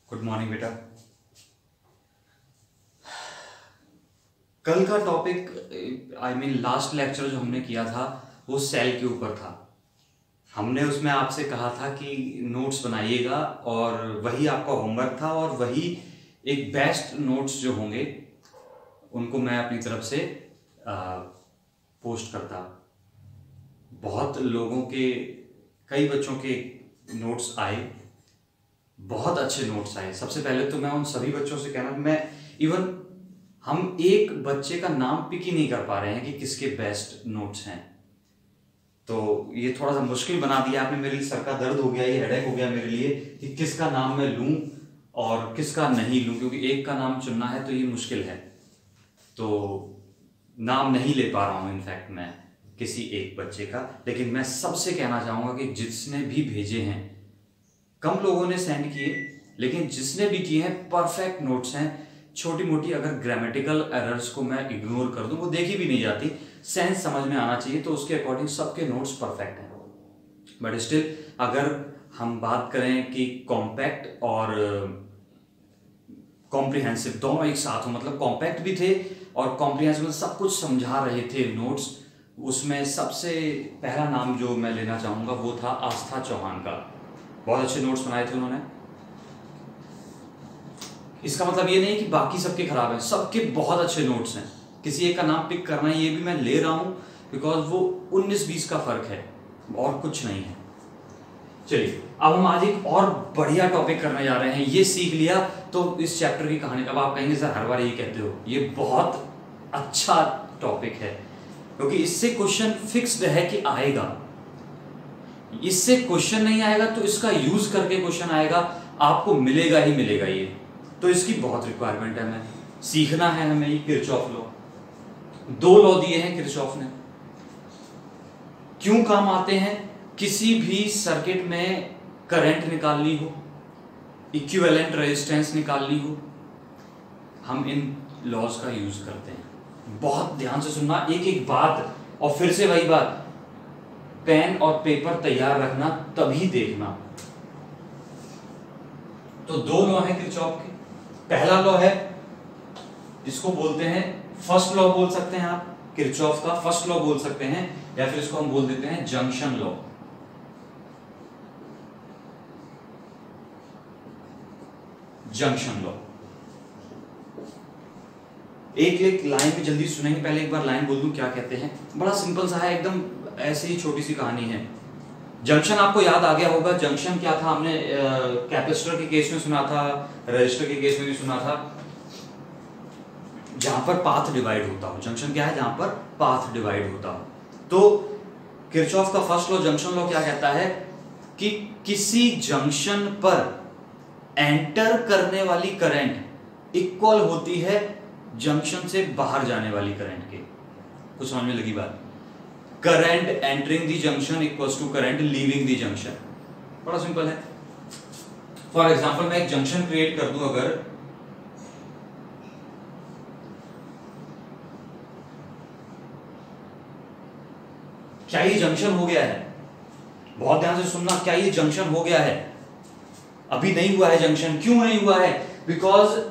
Good morning बेटा। कल का टॉपिक लास्ट लेक्चर जो हमने किया था वो सेल के ऊपर था। हमने उसमें आपसे कहा था कि नोट्स बनाइएगा और वही आपका होमवर्क था और वही एक बेस्ट नोट्स जो होंगे उनको मैं अपनी तरफ से पोस्ट करता। बहुत लोगों के, कई बच्चों के नोट्स आए, बहुत अच्छे नोट्स आए। सबसे पहले तो मैं उन सभी बच्चों से कहना, हम एक बच्चे का नाम पिक ही नहीं कर पा रहे हैं कि किसके बेस्ट नोट्स हैं। तो ये थोड़ा सा मुश्किल बना दिया आपने मेरे लिए। सर का दर्द हो गया, ये हेडेक हो गया मेरे लिए कि किसका नाम मैं लूं और किसका नहीं लूं, क्योंकि एक का नाम चुनना है तो ये मुश्किल है। तो नाम नहीं ले पा रहा हूं इनफैक्ट मैं किसी एक बच्चे का। लेकिन मैं सबसे कहना चाहूंगा कि जिसने भी भेजे हैं, कम लोगों ने सेंड किए लेकिन जिसने भी किए हैं परफेक्ट नोट्स हैं। छोटी मोटी अगर ग्रामेटिकल एरर्स को मैं इग्नोर कर दूं, वो देखी भी नहीं जाती, सेंस समझ में आना चाहिए, तो उसके अकॉर्डिंग सबके नोट्स परफेक्ट हैं। बट स्टिल अगर हम बात करें कि कॉम्पैक्ट और कॉम्प्रिहेंसिव दोनों एक साथ हो, मतलब कॉम्पैक्ट भी थे और कॉम्प्रिहेंसिव, सब कुछ समझा रहे थे नोट्स, उसमें सबसे पहला नाम जो मैं लेना चाहूंगा वो था आस्था चौहान का। बहुत अच्छे नोट्स बनाए थे उन्होंने। इसका मतलब ये नहीं कि बाकी सबके खराब हैं, सबके बहुत अच्छे नोट्स हैं। किसी एक का नाम पिक करना है, ये भी मैं ले रहा हूं बिकॉज वो 19-20 का फर्क है और कुछ नहीं है। चलिए अब हम आज एक और बढ़िया टॉपिक करने जा रहे हैं। ये सीख लिया तो इस चैप्टर की कहानी, अब आप कहेंगे सर हर बार ये कहते हो, ये बहुत अच्छा टॉपिक है क्योंकि इससे क्वेश्चन फिक्स्ड है कि आएगा। इससे क्वेश्चन नहीं आएगा तो इसका यूज करके क्वेश्चन आएगा, आपको मिलेगा ही मिलेगा ये। तो इसकी बहुत रिक्वायरमेंट है, हमें सीखना है। हमें ये किरचॉफ लॉ, 2 लॉ दिए हैं किरचॉफ ने, क्यों काम आते हैं? किसी भी सर्किट में करंट निकालनी हो, इक्विवेलेंट रेजिस्टेंस निकालनी हो, हम इन लॉज का यूज करते हैं। बहुत ध्यान से सुनना एक एक बात, और फिर से वही बात, पेन और पेपर तैयार रखना तभी देखना। तो 2 लॉ है किरचॉफ के। पहला लॉ है, इसको बोलते हैं फर्स्ट लॉ बोल सकते हैं आप, किरचॉफ का फर्स्ट लॉ बोल सकते हैं, या फिर इसको हम बोल देते हैं जंक्शन लॉ। जंक्शन लॉ एक लाइन में जल्दी सुनेंगे। पहले एक बार लाइन बोल दूं क्या कहते हैं। बड़ा सिंपल सा है एकदम, ऐसे ही छोटी सी कहानी है। जंक्शन आपको याद आ गया होगा। जंक्शन क्या था, हमने कैपेसिटर के केस में सुना था, रजिस्टर के केस में भी सुना था, जहां पर पाथ डिवाइड होता हो। जंक्शन क्या है? जहां पर पाथ डिवाइड होता हो। तो किरचॉफ का फर्स्ट लॉ, जंक्शन लॉ, क्या कहता है कि किसी जंक्शन पर एंटर करने वाली करंट इक्वल होती है जंक्शन से बाहर जाने वाली करंट के। कुछ समझ में लगी बात? Current entering the junction equals to current leaving the junction. बड़ा सिंपल है। फॉर एग्जांपल मैं एक जंक्शन क्रिएट कर दूं, अगर क्या ये जंक्शन हो गया है? बहुत ध्यान से सुनना, क्या ये जंक्शन हो गया है? अभी नहीं हुआ है जंक्शन। क्यों नहीं हुआ है? बिकॉज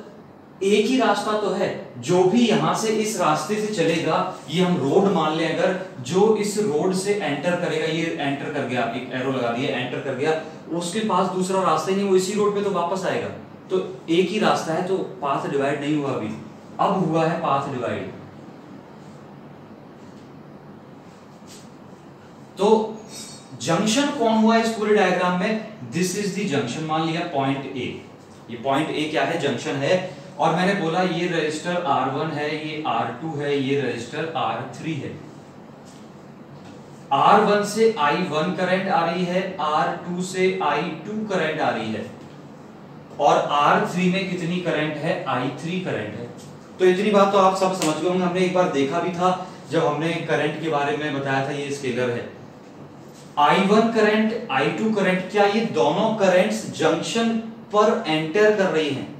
एक ही रास्ता तो है, जो भी यहां से इस रास्ते से चलेगा, ये हम रोड मान लें अगर, जो इस रोड से एंटर करेगा, ये एंटर कर गया, एक एरो लगा दिया, एंटर कर गया, उसके पास दूसरा रास्ता ही नहीं, वो इसी रोड पे तो वापस आएगा। तो एक ही रास्ता है, तो पाथ डिवाइड नहीं हुआ अभी, अब हुआ है पाथ डिवाइड। तो जंक्शन कौन हुआ इस पूरे डायग्राम में? This is the junction. मान लिया पॉइंट ए, ये पॉइंट ए क्या है? जंक्शन है। और मैंने बोला ये रजिस्टर R1 है, ये R2 है, ये रजिस्टर R3 है। R1 से I1 करंट आ रही है, R2 से I2 करंट आ रही है, और R3 में कितनी करंट है? I3 करंट है। तो इतनी बात तो आप सब समझ गए होंगे, हमने एक बार देखा भी था जब हमने करंट के बारे में बताया था। ये स्केलर है। I1 करंट, I2 करंट, क्या ये दोनों करंट्स जंक्शन पर एंटर कर रही हैं?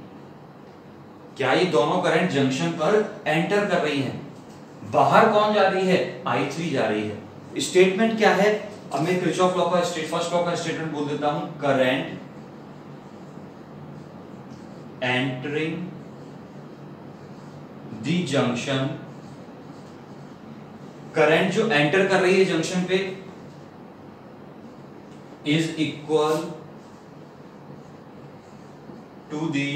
क्या ये दोनों करंट जंक्शन पर एंटर कर रही हैं? बाहर कौन जा रही है? I3 जा रही है। स्टेटमेंट क्या है? अब मैं किरचॉफ लॉ का फर्स्ट लॉ का स्टेटमेंट बोल देता हूं, current entering the junction, current जो एंटर कर रही है जंक्शन पे is equal to the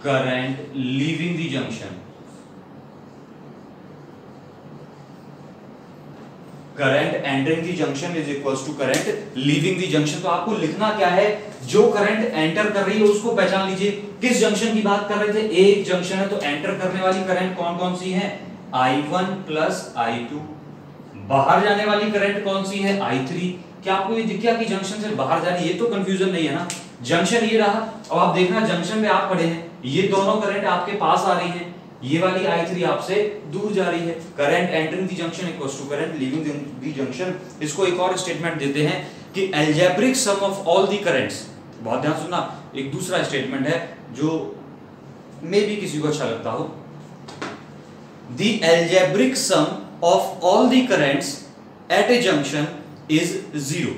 current leaving the junction. Current entering the junction is equals to current leaving the junction. तो आपको लिखना क्या है, जो करंट एंटर कर रही है उसको पहचान लीजिए। किस जंक्शन की बात कर रहे थे, एक जंक्शन है तो एंटर करने वाली करंट कौन कौन सी है, I1 प्लस I2। बाहर जाने वाली करंट कौन सी है, I3। क्या आपको ये दिख गया कि जंक्शन से बाहर जा रही है, ये तो कंफ्यूजन नहीं है ना। जंक्शन ये रहा, अब आप देखना जंक्शन पे आप खड़े हैं, ये दोनों करंट आपके पास आ रही है, ये वाली I3 आपसे दूर जा रही है। Current entering the junction equals to current leaving the junction. इसको एक और स्टेटमेंट देते हैं कि algebraic sum of all the currents. बहुत ध्यान सुनना, एक दूसरा स्टेटमेंट है जो मे भी किसी को अच्छा लगता हो। The algebraic sum of all the currents at a junction is 0।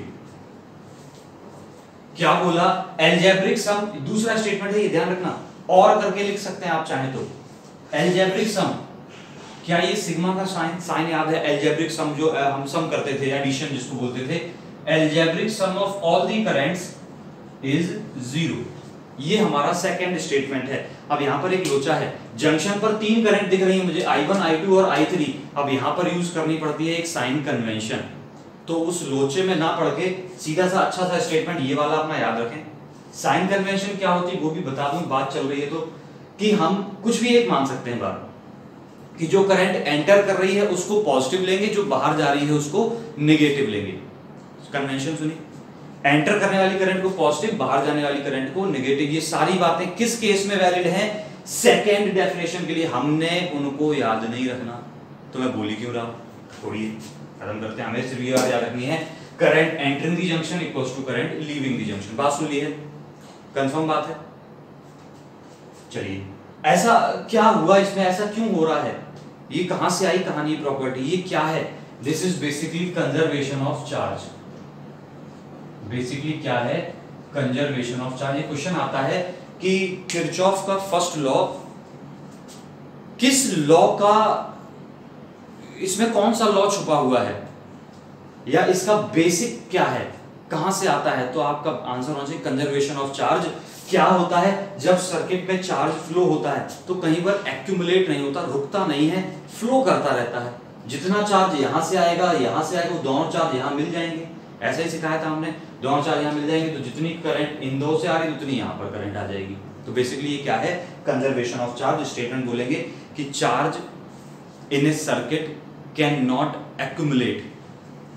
क्या बोला, algebraic sum, दूसरा स्टेटमेंट है, ये ध्यान रखना, और करके लिख सकते हैं आप चाहें तो। algebraic sum, क्या ये सिग्मा का साइन याद है, algebraic sum जो हम सम करते थे, एडिशन जिसको बोलते थे, algebraic sum of all the currents is 0। ये हमारा सेकंड स्टेटमेंट है। अब यहां पर एक लोचा है, जंक्शन पर तीन करंट दिख रही है मुझे, I1, I2 और I3। अब यहां पर यूज करनी पड़ती है एक साइन कन्वेंशन। तो उस लोचे में ना पढ़ के सीधा सा अच्छा सा स्टेटमेंट ये वाला अपना याद रखें। साइन कन्वेंशन क्या होती है वो भी बता दूं, बात चल रही है तो, कि हम कुछ भी एक मान सकते हैं बात, कि जो करंट एंटर कर रही है उसको पॉजिटिव लेंगे, जो बाहर जा रही है उसको नेगेटिव लेंगे। कन्वेंशन सुनिए, एंटर करने वाली करंट को पॉजिटिव, बाहर जाने वाली करंट को नेगेटिव। ये सारी बातें किस केस में वैलिड हैं, सेकेंड डेफिनेशन के लिए। हमने उनको याद नहीं रखना, तो मैं बोली क्यों रहा हूं, छोड़िए, खत्म करते हैं। हमें सिर्फ ये याद रखनी है, current entering the junction equals to current leaving the junction. बात सुन ली है, कंफर्म बात है। चलिए, ऐसा क्या हुआ इसमें, ऐसा क्यों हो रहा है, ये कहां से आई कहानी प्रॉपर्टी, ये क्या है। This is basically conservation of charge. Basically क्या है, कंजर्वेशन ऑफ चार्ज। ये क्वेश्चन आता है कि किरचॉफ का फर्स्ट लॉ, किस लॉ का, इसमें कौन सा लॉ छुपा हुआ है, या इसका बेसिक क्या है, कहां से आता है। तो आपका आंसर होना चाहिए कंजर्वेशन ऑफ चार्ज। क्या होता है, जब सर्किट में चार्ज फ्लो होता है तो कहीं पर एक्यूमुलेट नहीं होता, रुकता नहीं है, फ्लो करता रहता है। जितना चार्ज यहां से आएगा, यहां से आएगा, दोनों चार्ज यहां मिल जाएंगे। ऐसा ही सिखाया था हमने, दोनों चार्ज यहां मिल जाएंगे तो जितनी करंट इन दो से आ रही है उतनी यहां पर करंट आ जाएगी। तो बेसिकली ये क्या है, कंजर्वेशन ऑफ चार्ज। स्टेटमेंट बोलेंगे कि charge in A circuit can not accumulate,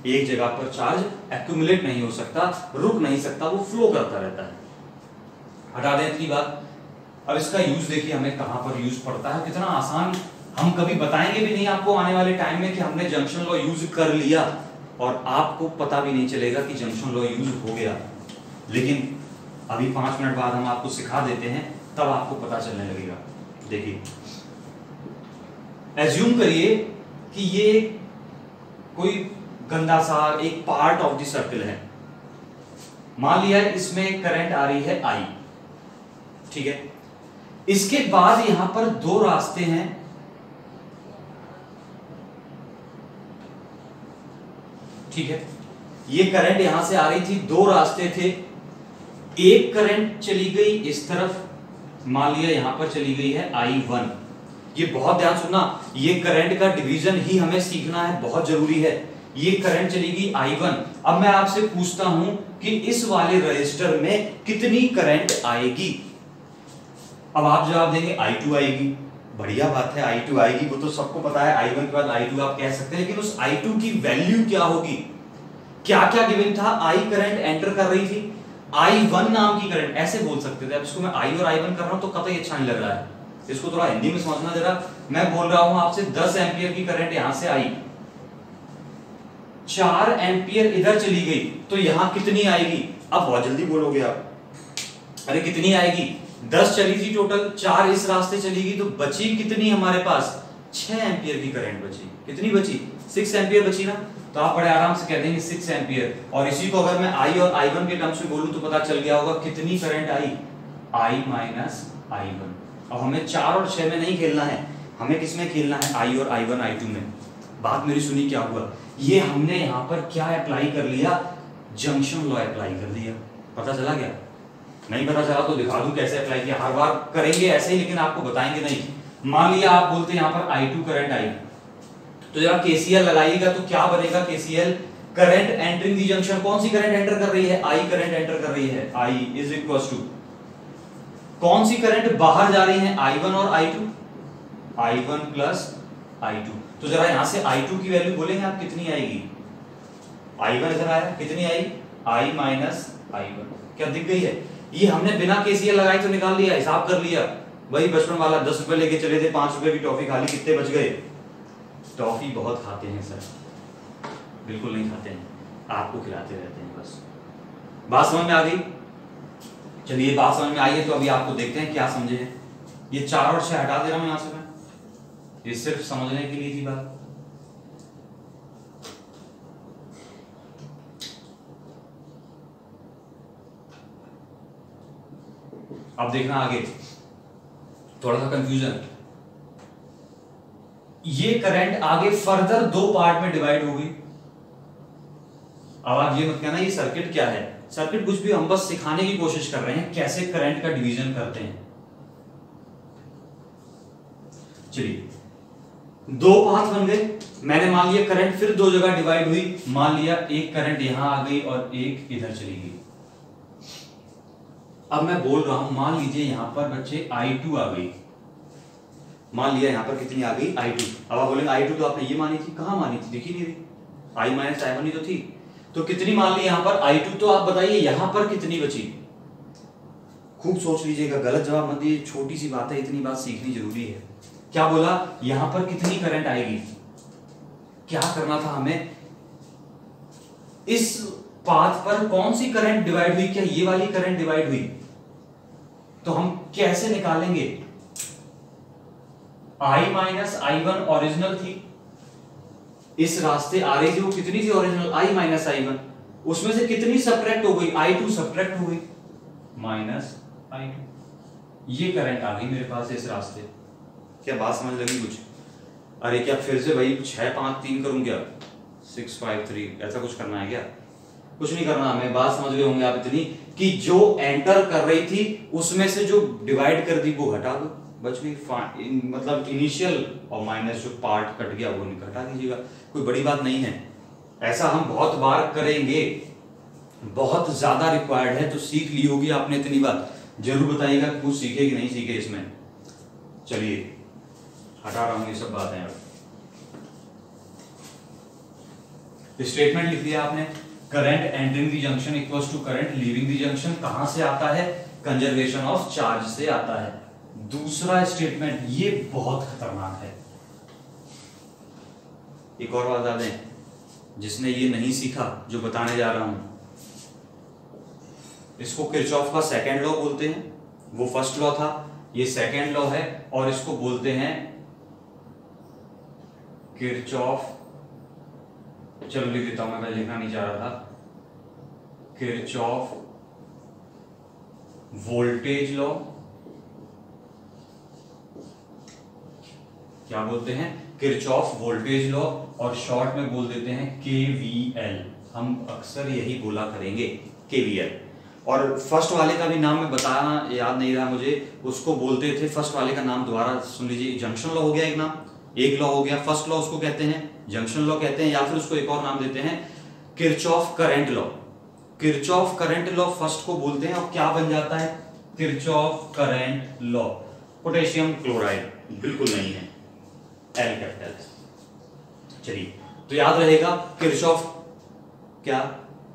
एक जगह पर चार्ज एक्यूमुलेट नहीं हो सकता, रुक नहीं सकता, वो फ्लो करता रहता है। हटा दें इतनी बात। अब इसका यूज देखिए हमें कहां पर यूज पड़ता है, कितना आसान। हम कभी बताएंगे भी नहीं आपको आने वाले टाइम में कि हमने जंक्शन लॉ यूज कर लिया, और आपको पता भी नहीं चलेगा कि जंक्शन लॉ यूज हो गया। लेकिन अभी 5 मिनट बाद हम आपको सिखा देते हैं, तब आपको पता चलने लगेगा। देखिए, एज्यूम करिए कि ये कोई गंदा सा एक पार्ट ऑफ द सर्कल है। मान लिया इसमें करंट आ रही है I, ठीक है। इसके बाद यहां पर दो रास्ते हैं, ठीक है। ये करंट यहां से आ रही थी, दो रास्ते थे। एक करंट चली गई इस तरफ, मान लिया यहां पर चली गई है I1। ये बहुत ध्यान सुनना, ये करंट का डिवीजन ही हमें सीखना है, बहुत जरूरी है। ये करंट चलेगी I1। अब मैं आपसे पूछता हूं कि इस वाले रजिस्टर में कितनी करंट आएगी। अब आप जवाब देंगे I2 आएगी। बढ़िया बात है, I2 आएगी, वो तो सबको पता है। I1 के बाद I2 आप कह सकते हैं, लेकिन उस I2 की वैल्यू क्या होगी। क्या क्या गिवन था, I करंट एंटर कर रही थी, I1 नाम की करंट, ऐसे बोल सकते थे। अब इसको मैं I और I1 कर रहा हूं तो कतई अच्छा नहीं लग रहा है, इसको थोड़ा हिंदी में समझना जरा। मैं बोल रहा हूं आपसे 10 एम्पियर की करंट यहां से आई, 4 एम्पियर इधर चली गई, तो यहां कितनी आएगी। अब बहुत जल्दी बोलोगे आप, अरे कितनी आएगी, 10 चली थी टोटल, 4 इस रास्ते चली गई, तो बची कितनी हमारे पास, 6 एम्पियर की करंट बची। कितनी बची, 6 एम्पियर बची ना, तो आप बड़े आराम से कह देंगे 6 एम्पियर। और इसी को अगर मैं I और I1 के टर्म्स में बोलूं तो पता चल गया होगा कितनी current I, I minus I1। अब हमें 4 और 6 में नहीं खेलना है, हमें किसमें खेलना है, I और I1 I2 में। बात मेरी सुनी क्या हुआ, ये हमने यहाँ पर क्या अप्लाई कर लिया, जंक्शन लॉ अप्लाई कर दिया। पता चला क्या? नहीं पता चला तो दिखा दूं कैसे अप्लाई किया। हर बार करेंगे ऐसे ही, लेकिन आपको बताएंगे नहीं। मान लिया आप बोलते हैं यहाँ पर I2 करंट आई, तो जब KCL लगाइएगा तो क्या बनेगा, KCL current entering the junction, कौन सी करंट एंटर कर रही है, I करंट एंटर कर रही है, I इज इक्वल टू कौन सी करंट बाहर जा रही है, I1 और I2, I1 प्लस I2। तो जरा यहां से I2 की वैल्यू बोलेंगे आप कितनी आएगी, I1 इधर आया, कितनी आई, I माइनस I1। क्या दिख गई है? ये हमने बिना KCL लगाए तो निकाल लिया, हिसाब कर लिया। वही बचपन वाला 10 रुपए लेके चले थे, 5 रुपए की टॉफी खा ली, कितने बच गए? टॉफी बहुत खाते हैं सर, बिल्कुल नहीं खाते हैं, आपको खिलाते रहते हैं बस। बात समझ में आ गई? चलिए बात समझ में आई है तो अभी आपको देखते हैं क्या समझे हैं। ये 4 और 6 हटा दे रहा हूं यहां से मैं, ये सिर्फ समझने के लिए थी बात। अब देखना आगे, थोड़ा सा कंफ्यूजन। ये करंट आगे फर्दर 2 पार्ट में डिवाइड होगी। अब आप ये मत कहना ये सर्किट क्या है, सर्किट कुछ भी, हम बस सिखाने की कोशिश कर रहे हैं कैसे करंट का डिवीजन करते हैं। चलिए 2 पाथ बन गए, मैंने मान लिया करंट फिर 2 जगह डिवाइड हुई, मान लिया एक करंट यहां आ गई और एक इधर चली गई। अब मैं बोल रहा हूं, मान लीजिए यहां पर बच्चे I2 आ गई, मान लिया यहां पर कितनी आ गई, I2। अब आप बोलेंगे I2 तो आपने ये मानी थी, कहां मानी थी, दिखी नहीं रही, I माइनस I1 ही तो थी। तो कितनी मान ली यहां पर I2, तो आप बताइए यहां पर कितनी बची। खूब सोच लीजिएगा, गलत जवाब मत दीजिए, छोटी सी बात है, इतनी बात सीखनी जरूरी है। क्या बोला, यहां पर कितनी करंट आएगी, क्या करना था हमें, इस पाथ पर कौन सी करंट डिवाइड हुई, क्या ये वाली करंट डिवाइड हुई, तो हम कैसे निकालेंगे। I माइनस I1 ओरिजिनल थी, इस रास्ते आ रही थी, वो कितनी थी ओरिजिनल, I माइनस I1, उसमें से कितनी सब्ट्रैक्ट हो गई, I2 सब्ट्रैक्ट हो गई, माइनस I2। ये करंट आ गई मेरे पास इस रास्ते। क्या बात समझ लगी कुछ? अरे क्या फिर से वही 6 5 3 करूं क्या, 6 5 3 ऐसा कुछ करना है क्या? कुछ नहीं करना हमें। बात समझ गए होंगे आप इतनी कि जो एंटर कर रही थी उसमें से जो डिवाइड कर दी वो हटा दो, बच गई, मतलब इनिशियल और माइनस जो पार्ट कट गया वो हटा दीजिएगा, कोई बड़ी बात नहीं है। ऐसा हम बहुत बार करेंगे, बहुत ज्यादा रिक्वायर्ड है, तो सीख ली होगी आपने इतनी बात। जरूर बताइएगा कुछ सीखे कि नहीं सीखे इसमें। चलिए हटा रहा हूं ये सब बातें। अब स्टेटमेंट लिख दिया आपने, current entering the junction equals to current leaving the junction, कहां से आता है, कंजर्वेशन ऑफ चार्ज से आता है। दूसरा स्टेटमेंट, ये बहुत खतरनाक है। एक और बात दें, जिसने ये नहीं सीखा जो बताने जा रहा हूं, इसको किरचॉफ का सेकंड लॉ बोलते हैं, वो फर्स्ट लॉ था, ये सेकंड लॉ है, और इसको बोलते हैं किरचॉफ, चलो लिख देता हूं मैं लिखना नहीं चाह रहा था, किरचॉफ वोल्टेज लॉ। क्या बोलते हैं, किरचॉफ वोल्टेज लॉ, और शॉर्ट में बोल देते हैं KVL। हम अक्सर यही बोला करेंगे KVL। और फर्स्ट वाले का भी नाम मैं बताना याद नहीं रहा मुझे, उसको बोलते थे, फर्स्ट वाले का नाम दोबारा सुन लीजिए, जंक्शन लॉ हो गया एक नाम, एक लॉ हो गया, फर्स्ट लॉ उसको कहते हैं, जंक्शन लॉ कहते हैं, या फिर उसको एक और नाम देते हैं Kirchhoff current law. Kirchhoff current law first को बोलते हैं, और क्या बन जाता है, Kirchhoff current law. Potassium chloride बिल्कुल नहीं है, एल कैपिटल। चलिए तो याद रहेगा, किरचॉफ क्या,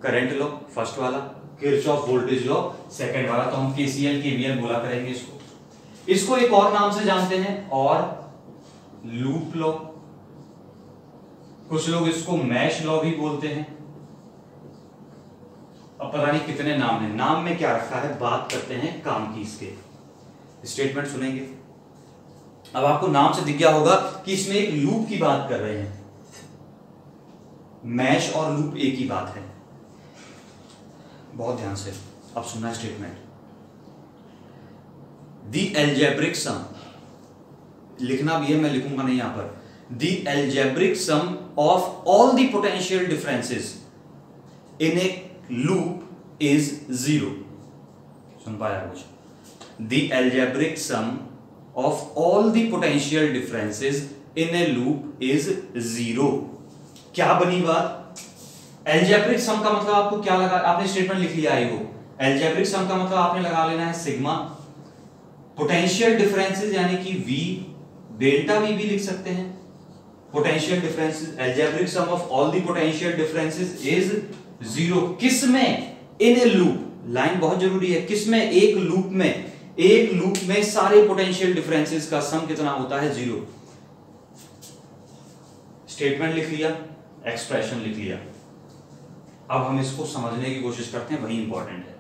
करंट लॉ फर्स्ट वाला, किरचॉफ वोल्टेज लॉ सेकंड वाला, तो हम KCL KVL बोला करेंगे इसको। इसको एक और नाम से जानते हैं, और लूप लॉ, कुछ लोग इसको मैश लॉ भी बोलते हैं। अब पता नहीं कितने नाम हैं, नाम में क्या रखा है, बात करते हैं काम की। इसके स्टेटमेंट सुनेंगे, अब आपको नाम से दिख गया होगा कि इसमें एक लूप की बात कर रहे हैं। मैश और लूप एक ही बात है, बहुत ध्यान से अब सुनना स्टेटमेंट। द एल्जेब्रिक सम, लिखना भी है, मैं लिखूंगा नहीं यहां पर। The algebraic sum of all the potential differences in A loop is 0। सुन पाया कुछ? The algebraic sum of all the potential differences in A loop is 0। क्या बनी बात? एल्जेब्रिक सम का मतलब आपको क्या लगा, आपने स्टेटमेंट लिख लिया है वो। एल्जेब्रिक सम का मतलब आपने लगा लेना है सिग्मा। पोटेंशियल डिफरेंसेस यानी कि V, डेल्टा V भी लिख सकते हैं। Potential differences, algebraic sum of all the potential differences is 0। किस में? इन ए लूप। लाइन बहुत जरूरी है। किस में? एक लूप में। एक लूप में सारे पोटेंशियल डिफरेंसेस का सम कितना होता है? 0। स्टेटमेंट लिख लिया, एक्सप्रेशन लिख लिया। अब हम इसको समझने की कोशिश करते हैं, वही इंपॉर्टेंट है।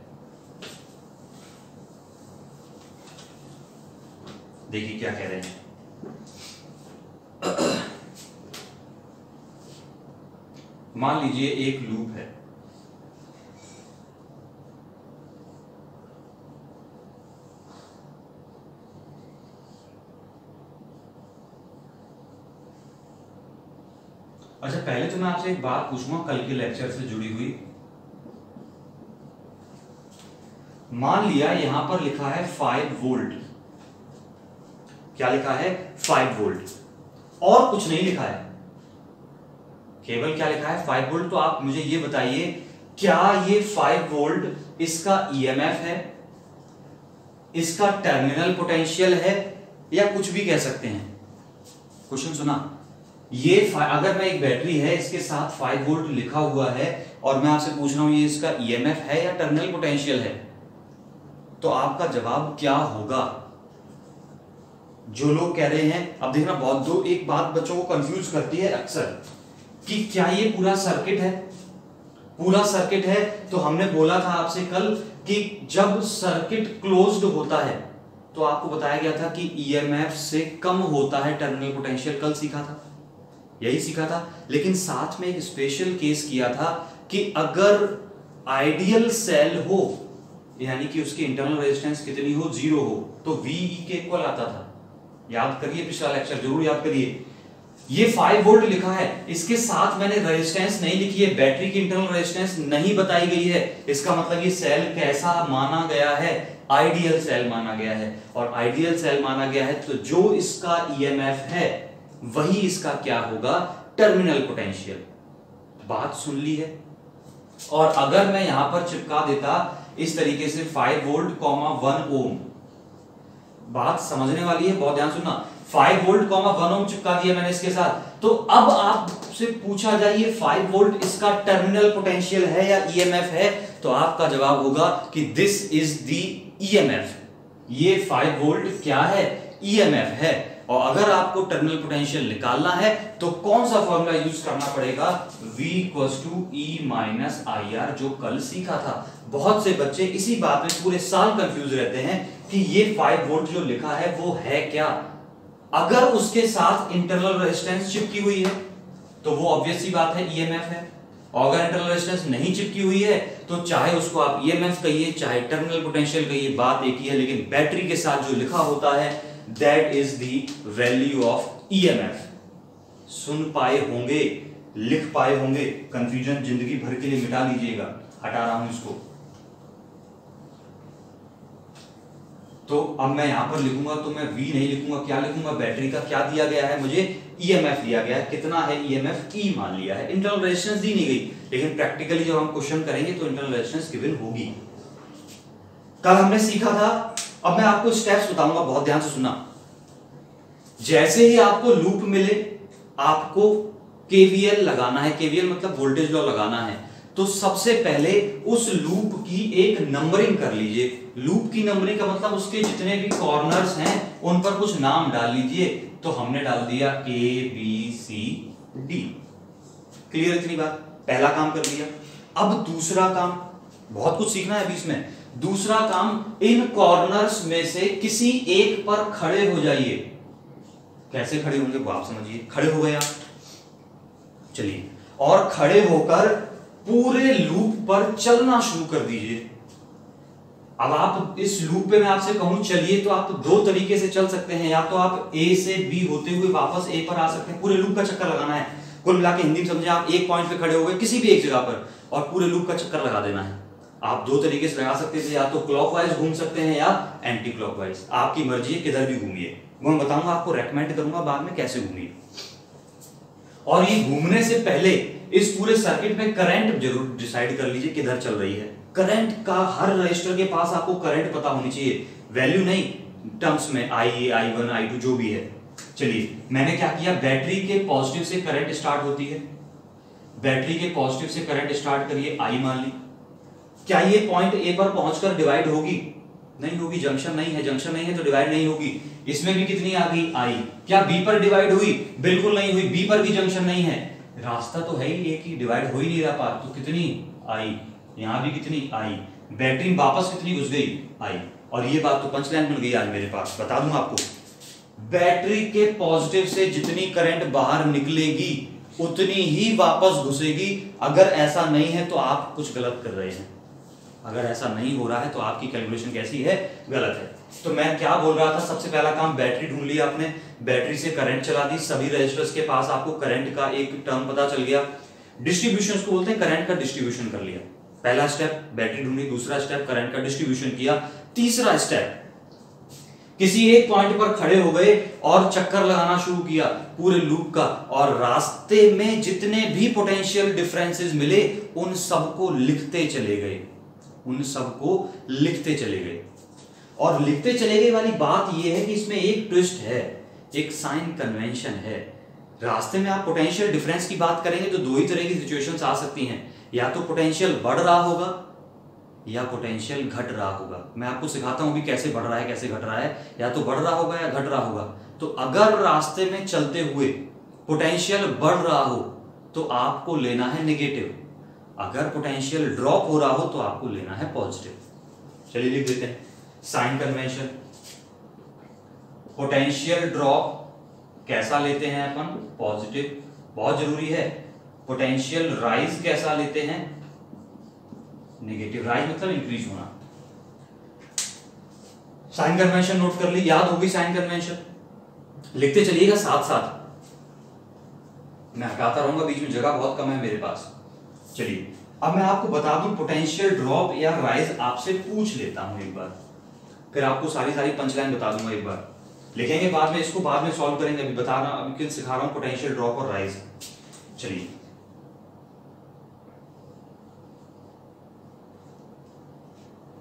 देखिए क्या कह रहे हैं। मान लीजिए एक लूप है, अच्छा पहले तो मैं आपसे एक बात पूछूंगा कल के लेक्चर से जुड़ी हुई। मान लिया यहां पर लिखा है 5 वोल्ट। क्या लिखा है? 5 वोल्ट, और कुछ नहीं लिखा है, केवल क्या लिखा है? 5 वोल्ट। तो आप मुझे ये बताइए, क्या ये 5 वोल्ट इसका ईएमएफ है, इसका टर्मिनल पोटेंशियल है, या कुछ भी कह सकते हैं? क्वेश्चन सुना? ये अगर मैं एक बैटरी है, इसके साथ 5 वोल्ट लिखा हुआ है, और मैं आपसे पूछ रहा हूं ये इसका ईएमएफ है या टर्मिनल पोटेंशियल है, तो आपका जवाब क्या होगा? जो लोग कह रहे हैं, अब देखना बहुत एक बात बच्चों को कंफ्यूज करती है अक्सर, कि क्या ये पूरा सर्किट है? पूरा सर्किट है तो हमने बोला था आपसे कल कि जब सर्किट क्लोज्ड होता है तो आपको बताया गया था कि ईएमएफ से कम होता है टर्मिनल पोटेंशियल। कल सीखा था, यही सीखा था। लेकिन साथ में एक स्पेशल केस किया था कि अगर आइडियल सेल हो, यानी कि उसकी इंटरनल रेजिस्टेंस कितनी हो? 0 हो, तो VE के इक्वल आता था। याद करिए, पिछला लेक्चर जरूर याद करिए। ये 5 वोल्ट लिखा है, इसके साथ मैंने रेजिस्टेंस नहीं लिखी है, बैटरी की इंटरनल रेजिस्टेंस नहीं बताई गई है। इसका मतलब ये सेल कैसा माना गया है? आइडियल सेल माना गया है। और आइडियल सेल माना गया है तो जो इसका ईएमएफ है वही इसका क्या होगा? Terminal potential. बात सुन ली है? और अगर मैं यहां पर चिपका देता इस तरीके से 5 वोल्ट 1 ओम, बात समझने वाली है, बहुत ध्यान सुनना। 5 वोल्ट 1 ओम चिपका दिया मैंने इसके साथ, तो अब आपसे पूछा जाए ये 5 वोल्ट इसका टर्मिनल पोटेंशियल है या ईएमएफ है, तो आपका जवाब होगा कि दिस इज द ईएमएफ। ये 5 वोल्ट क्या है? ईएमएफ है। और अगर आपको टर्मिनल पोटेंशियल निकालना है तो कौन सा फॉर्मूला यूज करना पड़ेगा? V = E - IR, जो कल सीखा था। बहुत से बच्चे इसी बात में पूरे साल कंफ्यूज रहते हैं कि ये 5 वोल्ट जो लिखा है वो है क्या। अगर उसके साथ इंटरनल रेजिस्टेंस चिपकी हुई है तो वो ऑब्वियस सी बात है ईएमएफ है, और अगर इंटरनल रेजिस्टेंस नहीं चिपकी हुई है तो चाहे उसको आप ईएमएफ कहिए चाहे टर्मिनल पोटेंशियल कहिए, बात एक ही है। लेकिन बैटरी के साथ जो लिखा होता है that is the value of EMF. सुन पाए होंगे, लिख पाए होंगे, कंफ्यूजन जिंदगी भर के लिए मिटा लीजिएगा। हटा रहा हूं इसको। तो अब मैं यहां पर लिखूंगा तो मैं V नहीं लिखूंगा, क्या लिखूंगा? बैटरी का क्या दिया गया है मुझे? ईएमएफ दिया गया है। कितना है ईएमएफ? E मान लिया है। इंटरनल रेजिस्टेंस दी नहीं गई, लेकिन प्रैक्टिकली जब हम क्वेश्चन करेंगे तो इंटरनल रेजिस्टेंस गिवन होगी। कल हमने सीखा था, अब मैं आपको स्टेप्स बताऊंगा, बहुत ध्यान से सुनना। जैसे ही आपको लूप मिले आपको केवीएल लगाना है। केवीएल मतलब वोल्टेज लॉ लगाना है। तो सबसे पहले उस लूप की एक नंबरिंग कर लीजिए। लूप की नंबरिंग का मतलब उसके जितने भी कॉर्नर्स हैं उन पर कुछ नाम डाल लीजिए। तो हमने डाल दिया A B C D। Clear इतनी बात? पहला काम कर लिया। अब दूसरा काम, बहुत कुछ सीखना है अभी इसमें। दूसरा काम, इन कॉर्नर्स में से किसी एक पर खड़े हो जाइए। कैसे खड़े होंगे वो आप समझिए। खड़े हो गए आप, चलिए और खड़े होकर पूरे लूप पर चलना शुरू कर दीजिए। अब आप इस लूप पे मैं आपसे कहूं चलिए, तो आप दो तरीके से चल सकते हैं। या तो आप ए से बी होते हुए वापस ए पर आ सकते हैं, पूरे लूप का चक्कर लगाना है। कुल मिला के हिंदी में समझे, आप एक पॉइंट पे खड़े हो गए किसी भी एक जगह पर और पूरे लूप का चक्कर लगा देना है। आप दो तरीके से लगा सकते थे, या तो क्लॉकवाइज घूम सकते हैं या एंटी क्लॉकवाइज, आपकी मर्जी है, किधर भी घूमिए। वो मैं बताऊंगा आपको, रेकमेंड करूंगा बाद में कैसे घूमिए। और ये घूमने से पहले इस पूरे सर्किट में करंट जरूर डिसाइड कर लीजिए किधर चल रही है। करंट का हर रजिस्टर के पास आपको करंट पता होनी चाहिए, वैल्यू नहीं टर्म्स में, I1 I2 जो भी है। चलिए मैंने क्या किया, बैटरी के पॉजिटिव से करंट स्टार्ट होती है, बैटरी के पॉजिटिव से करंट स्टार्ट करिए, I मान ली। क्या ये पॉइंट ए पर पहुंचकर डिवाइड होगी? नहीं होगी, जंक्शन नहीं है, जंक्शन नहीं है तो डिवाइड नहीं होगी। इसमें भी कितनी आ गई, I। क्या बी पर डिवाइड हुई? बिल्कुल नहीं हुई, बी पर भी जंक्शन नहीं है। रास्ता तो है ही एक ही, डिवाइड हो ही नहीं रहा पार, तो कितनी I। यहां भी कितनी I। बैटरी में वापस कितनी घुस गई, I। और ये बात तो पंच लाइन मिल गई आज मेरे पास, बता दूं आपको। बैटरी के पॉजिटिव से जितनी करंट बाहर निकलेगी उतनी ही वापस घुसेगी। अगर ऐसा नहीं है तो आप कुछ गलत कर रहे हैं। अगर ऐसा नहीं हो रहा है तो आपकी कैलकुलेशन कैसी है, गलत है। तो मैं क्या बोल रहा था, सबसे पहला काम बैटरी ढूंढ लिया आपने, बैटरी से करंट चला दी, सभी रजिस्टर्स के पास आपको करंट का एक टर्म पता चल गया। डिस्ट्रीब्यूशन को बोलते हैं, करंट का डिस्ट्रीब्यूशन कर लिया। पहला स्टेप बैटरी ढूंढी, दूसरा स्टेप करंट का डिस्ट्रीब्यूशन किया, तीसरा स्टेप किसी एक पॉइंट पर खड़े हो गए और चक्कर लगाना शुरू किया पूरे लूप का, और रास्ते में जितने भी पोटेंशियल डिफरेंसेस मिले उन सबको लिखते चले गए, उन सबको लिखते चले गए। और लिखते चले गए वाली बात यह है कि इसमें एक ट्विस्ट है, एक साइन कन्वेंशन है। रास्ते में आप पोटेंशियल डिफरेंस की बात करेंगे तो दो ही तरह की सिचुएशंस आ सकती हैं, या तो पोटेंशियल बढ़ रहा होगा या पोटेंशियल घट रहा होगा। मैं आपको सिखाता हूं भी कैसे बढ़ रहा है कैसे घट रहा है, या तो बढ़ रहा होगा या घट रहा होगा। तो अगर रास्ते में चलते हुए पोटेंशियल बढ़ रहा हो तो आपको लेना है नेगेटिव, अगर पोटेंशियल ड्रॉप हो रहा हो तो आपको लेना है पॉजिटिव। चलिए लिख देते हैं साइन कन्वेंशन। पोटेंशियल ड्रॉप कैसा लेते हैं अपन, पॉजिटिव, बहुत जरूरी है। पोटेंशियल राइज कैसा लेते हैं, नेगेटिव। राइज मतलब इंक्रीज होना। साइन कन्वेंशन नोट कर ली, याद होगी साइन कन्वेंशन, लिखते चलिएगा साथ साथ, मैं हटाता रहूंगा, बीच में जगह बहुत कम है मेरे पास। चलिए अब मैं आपको बता दूं, पोटेंशियल ड्रॉप या राइज आपसे पूछ लेता हूं एक बार, फिर आपको सारी पंचलाइन बता दूंगा एक बार, लिखेंगे बाद में, इसको बाद में सॉल्व करेंगे, अभी बता रहा हूं, अभी सिखा रहा हूं पोटेंशियल ड्रॉप और राइज। चलिए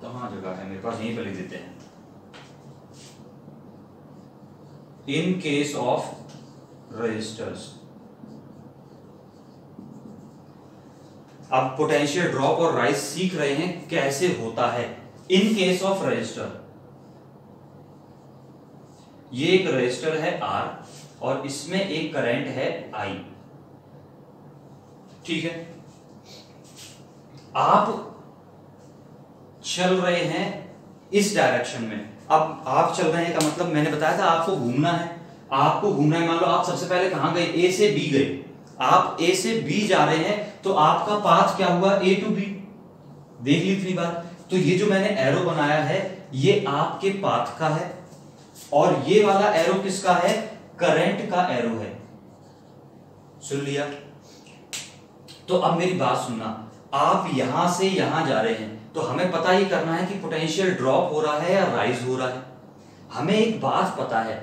कहां जगह है मेरे पास, यहीं पर लिख देते हैं। इन केस ऑफ रजिस्टर्स, अब पोटेंशियल ड्रॉप और राइज सीख रहे हैं कैसे होता है। इन केस ऑफ रजिस्टर, ये एक रजिस्टर है R और इसमें एक करंट है I, ठीक है। आप चल रहे हैं इस डायरेक्शन में, अब आप चल रहे हैं का मतलब मैंने बताया था आपको घूमना है, आपको घूमना है। मान लो आप सबसे पहले कहां गए, A से B गए, आप A से B जा रहे हैं तो आपका पाथ क्या हुआ, A to B, देख ली इतनी बार। तो ये जो मैंने एरो बनाया है ये आपके पाथ का है, और ये वाला एरो किसका है, करंट का एरो है, सुन लिया। तो अब मेरी बात सुनना, आप यहां से यहां जा रहे हैं तो हमें पता ही करना है कि पोटेंशियल ड्रॉप हो रहा है या राइज हो रहा है। हमें एक बात पता है,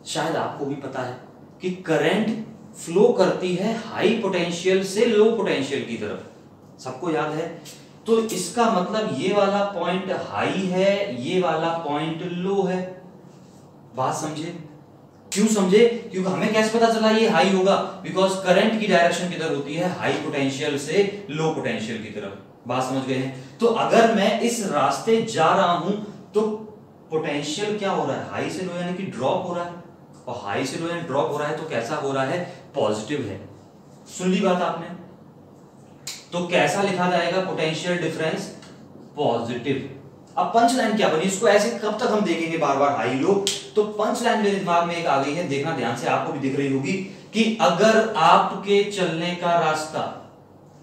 शायद आपको भी पता है, कि करंट फ्लो करती है हाई पोटेंशियल से लो पोटेंशियल की तरफ, सबको याद है। तो इसका मतलब ये वाला पॉइंट हाई है, ये वाला पॉइंट लो है। बात समझे? क्यों समझे? क्योंकि हमें कैसे पता चला ये हाई होगा, बिकॉज करंट की डायरेक्शन किधर होती है, हाई पोटेंशियल से लो पोटेंशियल की तरफ। बात समझ गए हैं? तो अगर मैं इस रास्ते जा रहा हूं तो पोटेंशियल क्या हो रहा है, हाई से लो यानी कि ड्रॉप हो रहा है, और हाई से लो यानी ड्रॉप हो रहा है, तो कैसा हो रहा है, पॉजिटिव है। सुन ली बात आपने? तो कैसा लिखा जाएगा पोटेंशियल डिफरेंस, पॉजिटिव। अब पंच लाइन क्या बनी, इसको ऐसे कब तक हम देखेंगे बार बार हाई लो। तो पंच लाइन मेरे दिमाग में एक आ गई है, देखना ध्यान से, आपको भी दिख रही होगी कि अगर आपके चलने का रास्ता,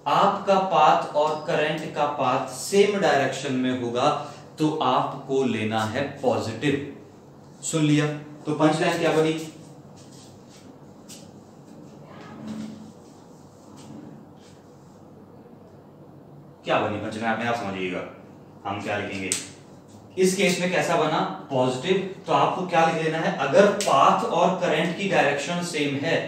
आपका पाथ और करंट का पाथ सेम डायरेक्शन में होगा तो आपको लेना है पॉजिटिव। सुन लिया? तो पंच लाइन क्या बनी? क्या बनी पंच लाइन? अपने आप समझिएगा हम क्या लिखेंगे। इस केस में कैसा बना? पॉजिटिव। तो आपको क्या लिख लेना है? अगर पाथ और करंट की डायरेक्शन सेम है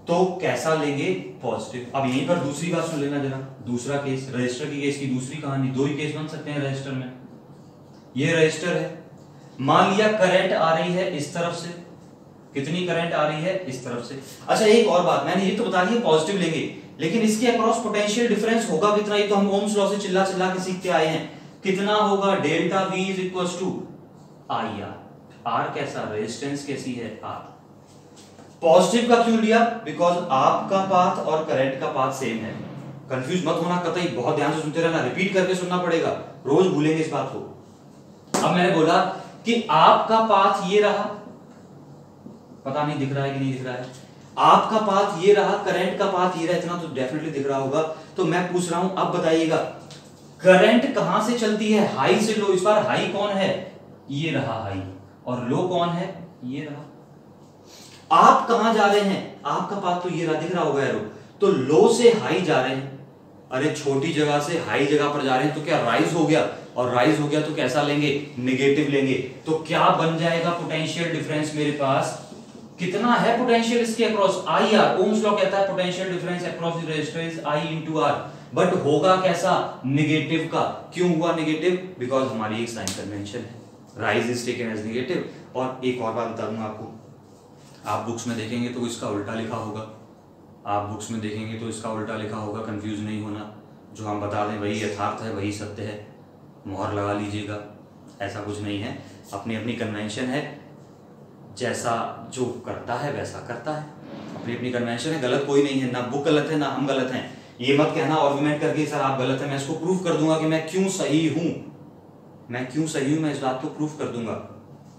तो कैसा लेंगे? पॉजिटिव। अब यहीं पर दूसरी बात सुन लेना जरा। दूसरा केस, रजिस्टर की केस की दूसरी कहानी। दो ही केस बन सकते हैं रजिस्टर में। ये रजिस्टर है, मान लिया करंट आ रही है इस तरफ से। कितनी करंट आ रही है? इस तरफ से। अच्छा एक और बात, मैंने ये तो बता दिया पॉजिटिव लेंगे, लेकिन इसके अक्रॉस पोटेंशियल डिफरेंस होगा कितना? ये तो हम ओम्स लॉ से चिल्ला चिल्ला के सीखते आए हैं। कितना होगा? Delta V is equal to I R. R कैसा? रेजिस्टेंस कैसी है? आर। पॉजिटिव का क्यों लिया? बिकॉज आपका पाथ और करंट का पाथ सेम है। कंफ्यूज मत होना कतई, बहुत ध्यान से सुनते रहना, रिपीट करके सुनना पड़ेगा, रोज भूलेंगे इस बात को। अब मैंने बोला कि आपका पाथ ये रहा, पता नहीं दिख रहा है कि नहीं दिख रहा है, आपका पाथ ये रहा, करंट का पाथ ये रहा, इतना तो डेफिनेटली दिख रहा होगा। तो मैं पूछ रहा हूं, अब बताइएगा करंट कहां से चलती है? हाई से लो। इस बार हाई कौन है? ये रहा हाई। और लो कौन है? ये रहा। आप कहां जा रहे हैं? आपका पाथ तो ये रहा, दिख रहा होगा एरो। तो लो से हाई जा रहे हैं। अरे छोटी जगह से हाई जगह पर जा रहे हैं तो क्या राइज हो गया? और राइज हो गया तो कैसा लेंगे? नेगेटिव लेंगे। तो क्या बन जाएगा पोटेंशियल डिफरेंस मेरे पास? कितना है पोटेंशियल इसके across? I R. Ohm's law कहता है potential difference across the resistor is I into R. But होगा कैसा? नेगेटिव का। क्यों हुआ नेगेटिव? बिकॉज हमारी एक साइन कन्वेंशन है, rise is taken as negative. और एक और बात बता दूंगा आपको, आप बुक्स में देखेंगे तो इसका उल्टा लिखा होगा। आप बुक्स में देखेंगे तो इसका उल्टा लिखा होगा, कंफ्यूज नहीं होना। जो हम बता दें वही यथार्थ है, वही सत्य है, मोहर लगा लीजिएगा। ऐसा कुछ नहीं है, अपनी अपनी कन्वेंशन है, जैसा जो करता है वैसा करता है, अपनी अपनी कन्वेंशन है, गलत कोई नहीं है। ना बुक गलत है ना हम गलत हैं। ये मत कहना आर्गुमेंट करके सर आप गलत हैं, मैं इसको प्रूफ कर दूंगा कि मैं क्यों सही हूं। मैं क्यों सही हूं, मैं इस बात को प्रूफ कर दूंगा।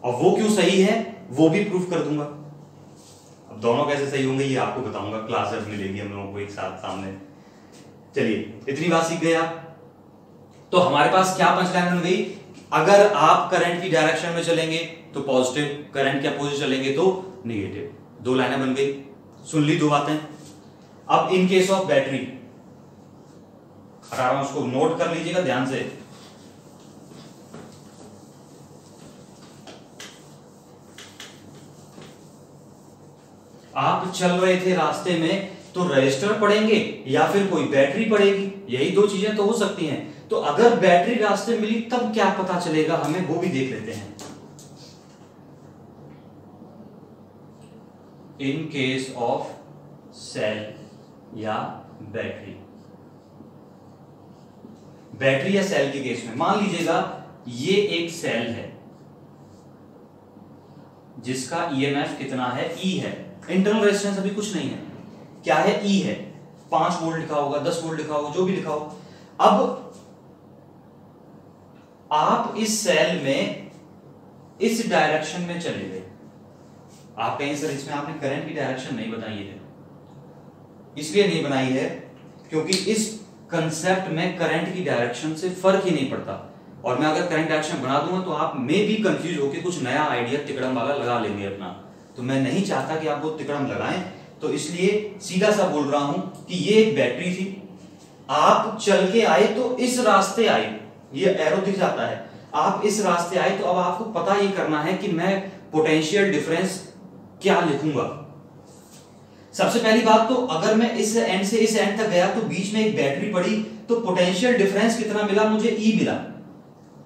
और वो क्यों सही है वो भी प्रूफ कर दूंगा। अब दोनों कैसे सही होंगे ये आपको बताऊंगा, क्लास जब मिलेगी हम लोगों को एक साथ सामने। चलिए इतनी बात सीख गए आप। तो हमारे पास क्या पंचलाइन बन गई? अगर आप करंट की डायरेक्शन में चलेंगे तो पॉजिटिव, करंट के अपोजिट चलेंगे तो नेगेटिव। दो लाइनें बन गई, सुन ली दो बातें। अब इन केस ऑफ बैटरी, आराम उसको नोट कर लीजिएगा ध्यान से। आप चल रहे थे रास्ते में तो रजिस्टर पड़ेंगे या फिर कोई बैटरी पड़ेगी, यही दो चीजें तो हो सकती हैं। तो अगर बैटरी रास्ते मिली तब क्या पता चलेगा हमें, वो भी देख लेते हैं। इन केस ऑफ सेल या बैटरी, बैटरी या सेल के केस में मान लीजिएगा ये एक सेल है जिसका ईएमएफ कितना है? ई है। इंटरनल रेजिस्टेंस अभी कुछ नहीं है, क्या है? ई है। 5 वोल्ट लिखा होगा, 10 वोल्ट लिखा होगा, जो भी लिखा हो। अब आप इस सेल में इस डायरेक्शन में चले गए। आप कहें सर इसमें आपने करंट की डायरेक्शन नहीं बताई है। इसलिए नहीं बनाई है क्योंकि इस कंसेप्ट में करंट की डायरेक्शन से फर्क ही नहीं पड़ता। और मैं अगर करंट डायरेक्शन बना दूंगा तो आप में भी कंफ्यूज होकर कुछ नया आइडिया तिकड़म वाला लगा लेंगे अपना। तो मैं नहीं चाहता कि आप वो तिकड़म लगाएं, तो इसलिए सीधा सा बोल रहा हूं कि ये एक बैटरी थी, आप चल के आए तो इस रास्ते आए, ये एरो दिख जाता है, आप इस रास्ते आए। तो अब आपको पता ये करना है कि मैं पोटेंशियल डिफरेंस क्या लिखूंगा। सबसे पहली बात तो अगर मैं इस एंड से इस एंड तक गया तो बीच में एक बैटरी पड़ी, तो पोटेंशियल डिफरेंस कितना मिला मुझे? ई मिला।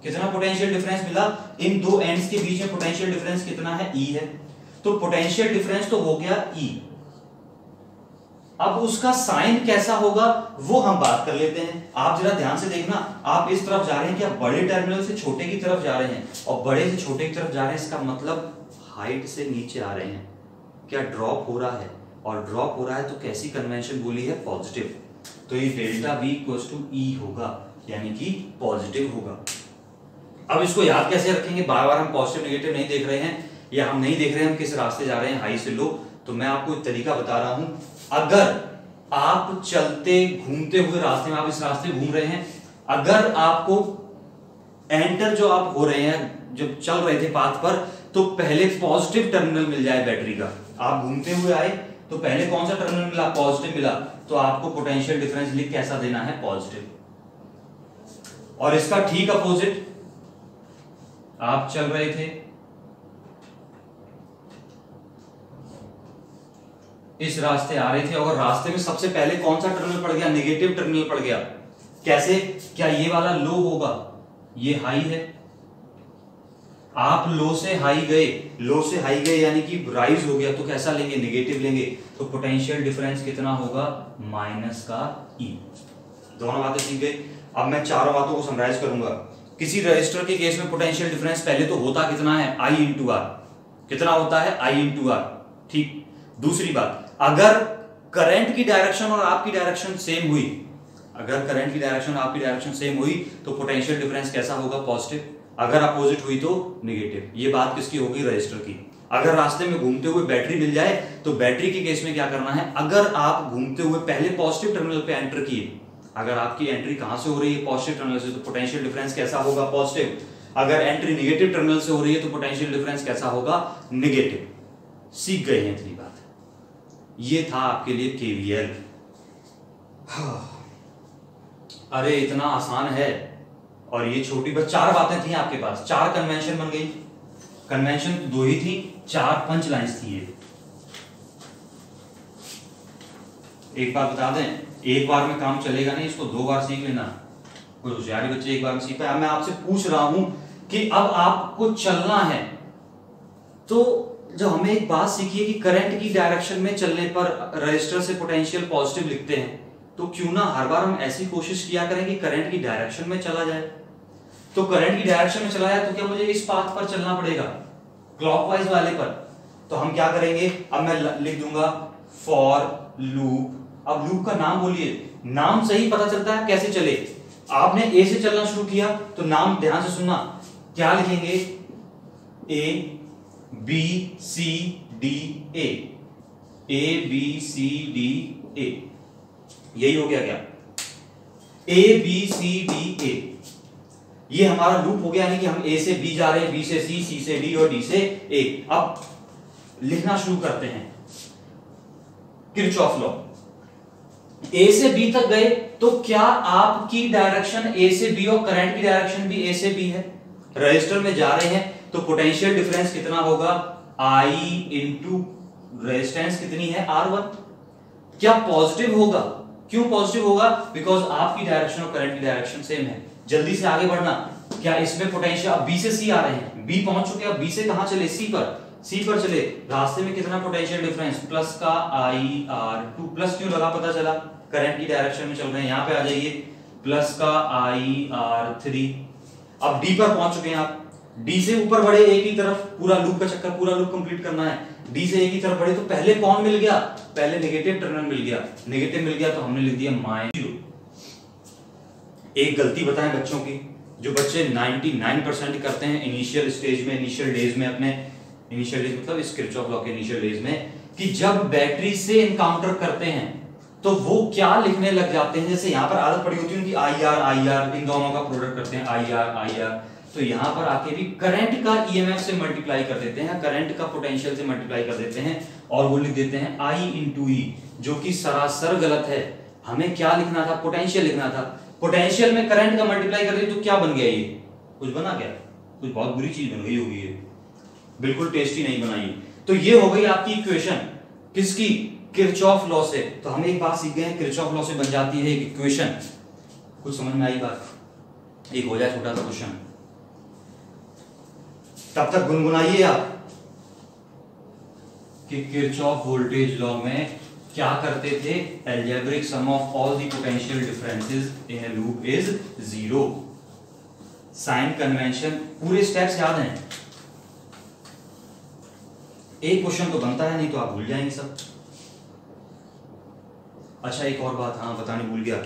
कितना पोटेंशियल डिफरेंस मिला? इन दो एंड्स के बीच में पोटेंशियल डिफरेंस कितना है? ई है। तो पोटेंशियल डिफरेंस तो हो गया ई। अब उसका साइन कैसा होगा वो हम बात कर लेते हैं। आप जरा ध्यान से देखना, आप इस तरफ जा रहे हैं, क्या बड़े टर्मिनल से छोटे की तरफ जा रहे हैं? और बड़े से छोटे की तरफ जा रहे हैं, इसका मतलब हाइट से नीचे आ रहे हैं। क्या ड्रॉप हो रहा है? और ड्रॉप हो रहा है तो कैसी कन्वेंशन बोली है? पॉजिटिव। तो ये डेल्टा V इक्वल्स टू ई होगा, यानी कि पॉजिटिव होगा। अब इसको याद कैसे रखेंगे? बार बार हम पॉजिटिव नेगेटिव नहीं देख रहे हैं, या हम नहीं देख रहे हैं हम किस रास्ते जा रहे हैं, हाई से लो। तो मैं आपको एक तरीका बता रहा हूं, अगर आप चलते घूमते हुए रास्ते में, आप इस रास्ते घूम रहे हैं, अगर आपको एंटर जो आप हो रहे हैं, जब चल रहे थे पाथ पर, तो पहले पॉजिटिव टर्मिनल मिल जाए बैटरी का। आप घूमते हुए आए तो पहले कौन सा टर्मिनल मिला? पॉजिटिव मिला, तो आपको पोटेंशियल डिफरेंस लिख कैसा देना है? पॉजिटिव। और इसका ठीक अपोजिट, आप चल रहे थे, इस रास्ते आ रहे थे, और रास्ते में सबसे पहले कौन सा टर्मिनल पड़ गया? नेगेटिव टर्मिनल पड़ गया। कैसे? क्या ये वाला लो होगा? ये हाई है, आप लो से हाई गए, लो से हाई गए यानी कि राइज हो गया, तो कैसा लेंगे? नेगेटिव लेंगे। तो पोटेंशियल डिफरेंस कितना होगा? माइनस का ई। दोनों बातें सीख गए। अब मैं चारों बातों को समराइज करूंगा। किसी रजिस्टर के केस में पोटेंशियल डिफरेंस पहले तो होता कितना है? आई इंटू आर। कितना होता है? आई इंटू आर। ठीक। दूसरी बात, अगर करंट की डायरेक्शन और आपकी डायरेक्शन सेम हुई, अगर करंट की डायरेक्शन और आपकी डायरेक्शन सेम हुई, तो पोटेंशियल डिफरेंस कैसा होगा? पॉजिटिव। अगर अपोजिट हुई तो नेगेटिव। ये बात किसकी होगी? रजिस्टर की। अगर रास्ते में घूमते हुए बैटरी मिल जाए, तो बैटरी के केस में क्या करना है? अगर आप घूमते हुए पहले पॉजिटिव टर्मिनल पे एंटर किए, अगर आपकी एंट्री कहां से हो रही है? पॉजिटिव टर्मिनल से, तो पोटेंशियल डिफरेंस कैसा होगा? पॉजिटिव। अगर एंट्री नेगेटिव टर्मिनल से हो रही है, तो पोटेंशियल डिफरेंस कैसा होगा? नेगेटिव। सीख गए हैं इतनी बात। ये था आपके लिए केवीएल। अरे इतना आसान है। और ये छोटी बस 4 बातें थी आपके पास, 4 कन्वेंशन बन गई। कन्वेंशन 2 ही थी, 4 पंच लाइंस थी ये। एक बात बता दें, एक बार में काम चलेगा नहीं, इसको 2 बार सीख लेना। कोई होशियारी बच्चे एक बार में सीख पाए। मैं आपसे पूछ रहा हूं कि अब आपको चलना है, तो जो हमें एक बात सीखिए कि करंट की डायरेक्शन में चलने पर रजिस्टर से पोटेंशियल पॉजिटिव लिखते हैं, तो क्यों ना हर बार हम ऐसी कोशिश किया करें कि करंट की डायरेक्शन में चला जाए। तो करंट की डायरेक्शन में चला जाए तो क्या मुझे इस पाथ पर चलना पड़ेगा? क्लॉकवाइज वाले पर। तो हम क्या करेंगे? अब मैं लिख दूंगा फॉर लूप। अब लूप का नाम बोलिए, नाम से ही पता चलता है कैसे चले। आपने ए से चलना शुरू किया, तो नाम ध्यान से सुनना, क्या लिखेंगे? A B C D A, A B C D A, यही हो गया क्या? ए बी सी डी ए, ये हमारा लूप हो गया। यानी कि हम ए से बी जा रहे हैं, बी से सी से डी और डी से ए। अब लिखना शुरू करते हैं किरचॉफ लॉ। ए से बी तक गए, तो क्या आपकी डायरेक्शन ए से बी और करंट की डायरेक्शन भी ए से बी है? रजिस्टर में जा रहे हैं, तो पोटेंशियल डिफरेंस कितना होगा? आई इंटू रेजिस्टेंस कितनी है? R1। क्या पॉजिटिव होगा? क्यों पॉजिटिव होगा? बिकॉज आपकी डायरेक्शन और करंट की डायरेक्शन सेम है। जल्दी से आगे बढ़ना। क्या इसमें पोटेंशियल, अब बी से सी आ रहे हैं, बी पहुंच चुके, अब बी से कहां चले? सी पर। सी पर चले, रास्ते में कितना पोटेंशियल डिफरेंस? प्लस का IR2। प्लस क्यों लगा? पता चला करंट की डायरेक्शन में चल रहे हैं। यहां पे आ जाइए, प्लस का IR3। अब डी पर पहुंच चुके हैं आप। डी से ऊपर बढ़े एक ही तरफ, पूरा लूप का चक्कर, पूरा लूप कंप्लीट करना है। डी से एक ही तरफ बढ़े, तो पहले कौन मिल गया? पहले नेगेटिव टर्मिनल मिल गया। नेगेटिव मिल गया तो हमने लिख दिया -0। एक गलती बताएं बच्चों की, जो बच्चे 99% करते हैं इनिशियल स्टेज में, इनिशियल डेज में, अपने इनिशियल डेज मतलब इस किरचॉफ लॉ के इनिशियल डेज में, कि जब बैटरी से इनकाउंटर करते हैं तो वो क्या लिखने लग जाते हैं? जैसे यहां पर आदत पड़ी होती है उनकी IR, इन दोनों का प्रोडक्ट करते हैं IR, तो यहां पर आके भी करंट का EMF से मल्टीप्लाई कर देते हैं, करंट का पोटेंशियल से मल्टीप्लाई कर देते हैं, और वो लिख देते हैं I इंटू ई, जो कि सरासर गलत है। हमें क्या लिखना था? पोटेंशियल लिखना था। पोटेंशियल में करंट का मल्टीप्लाई कर दिया तो क्या बन गया? ये कुछ बना क्या? कुछ बहुत बुरी चीज बन गई होगी, ये बिल्कुल टेस्टी नहीं बनाई। तो ये हो गई आपकी इक्वेशन, किसकी? किरचॉफ लॉ से। तो हम एक बात सीख गए हैं, किरचॉफ लॉ से बन जाती है एक इक्वेशन। कुछ समझ में आई बात? एक हो जाए छोटा सा क्वेश्चन, तब तक गुनगुनाइए आप कि किरचॉफ वोल्टेज लॉ में क्या करते थे? Algebraic sum of all the potential differences in a loop is 0। Sign convention, पूरे स्टेप्स याद हैं? एक क्वेश्चन तो बनता है, नहीं तो आप भूल जाएंगे सब। अच्छा एक और बात, हाँ बताने भूल गया,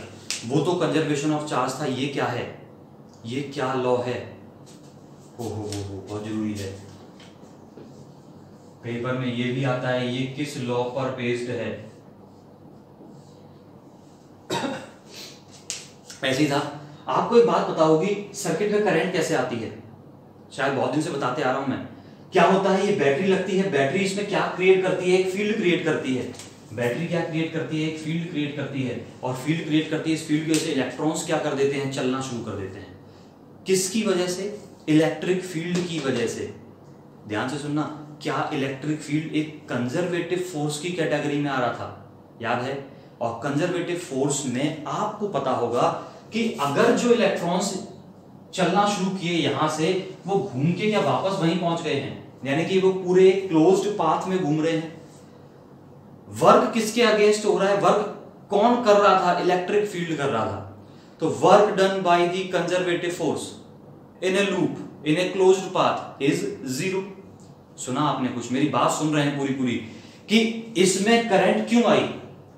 वो तो कंजर्वेशन ऑफ चार्ज था। ये क्या है? ये क्या लॉ है? हो बहुत जरूरी है। पेपर में ये भी आता है, ये किस लॉ पर बेस्ड है। ऐसे ही था। आपको एक बात पता होगी, सर्किट में करंट कैसे आती है, शायद बहुत दिन से बताते आ रहा हूं मैं। क्या होता है, ये बैटरी लगती है, बैटरी इसमें क्या क्रिएट करती है, एक फील्ड क्रिएट करती है। बैटरी क्या क्रिएट करती है, एक फील्ड क्रिएट करती है, और फील्ड क्रिएट करती है, इस फील्ड की वजह से इलेक्ट्रॉन्स क्या कर देते हैं, चलना शुरू कर देते हैं। किसकी वजह से, इलेक्ट्रिक फील्ड की वजह से। ध्यान से सुनना, क्या इलेक्ट्रिक फील्ड एक कंजर्वेटिव फोर्स की कैटेगरी में आ रहा था, याद है। और कंजर्वेटिव फोर्स में आपको पता होगा कि अगर जो इलेक्ट्रॉन्स चलना शुरू किए यहां से, वो घूम के क्या वापस वहीं पहुंच गए हैं, यानी कि वो पूरे क्लोज्ड पाथ में घूम रहे हैं। वर्क किसके अगेंस्ट हो रहा है, वर्क कौन कर रहा था, इलेक्ट्रिक फील्ड कर रहा था। तो work done by the conservative force in A loop in a closed path is 0। सुना आपने कुछ, मेरी बात सुन रहे हैं पूरी पूरी, कि इसमें करंट क्यों आई,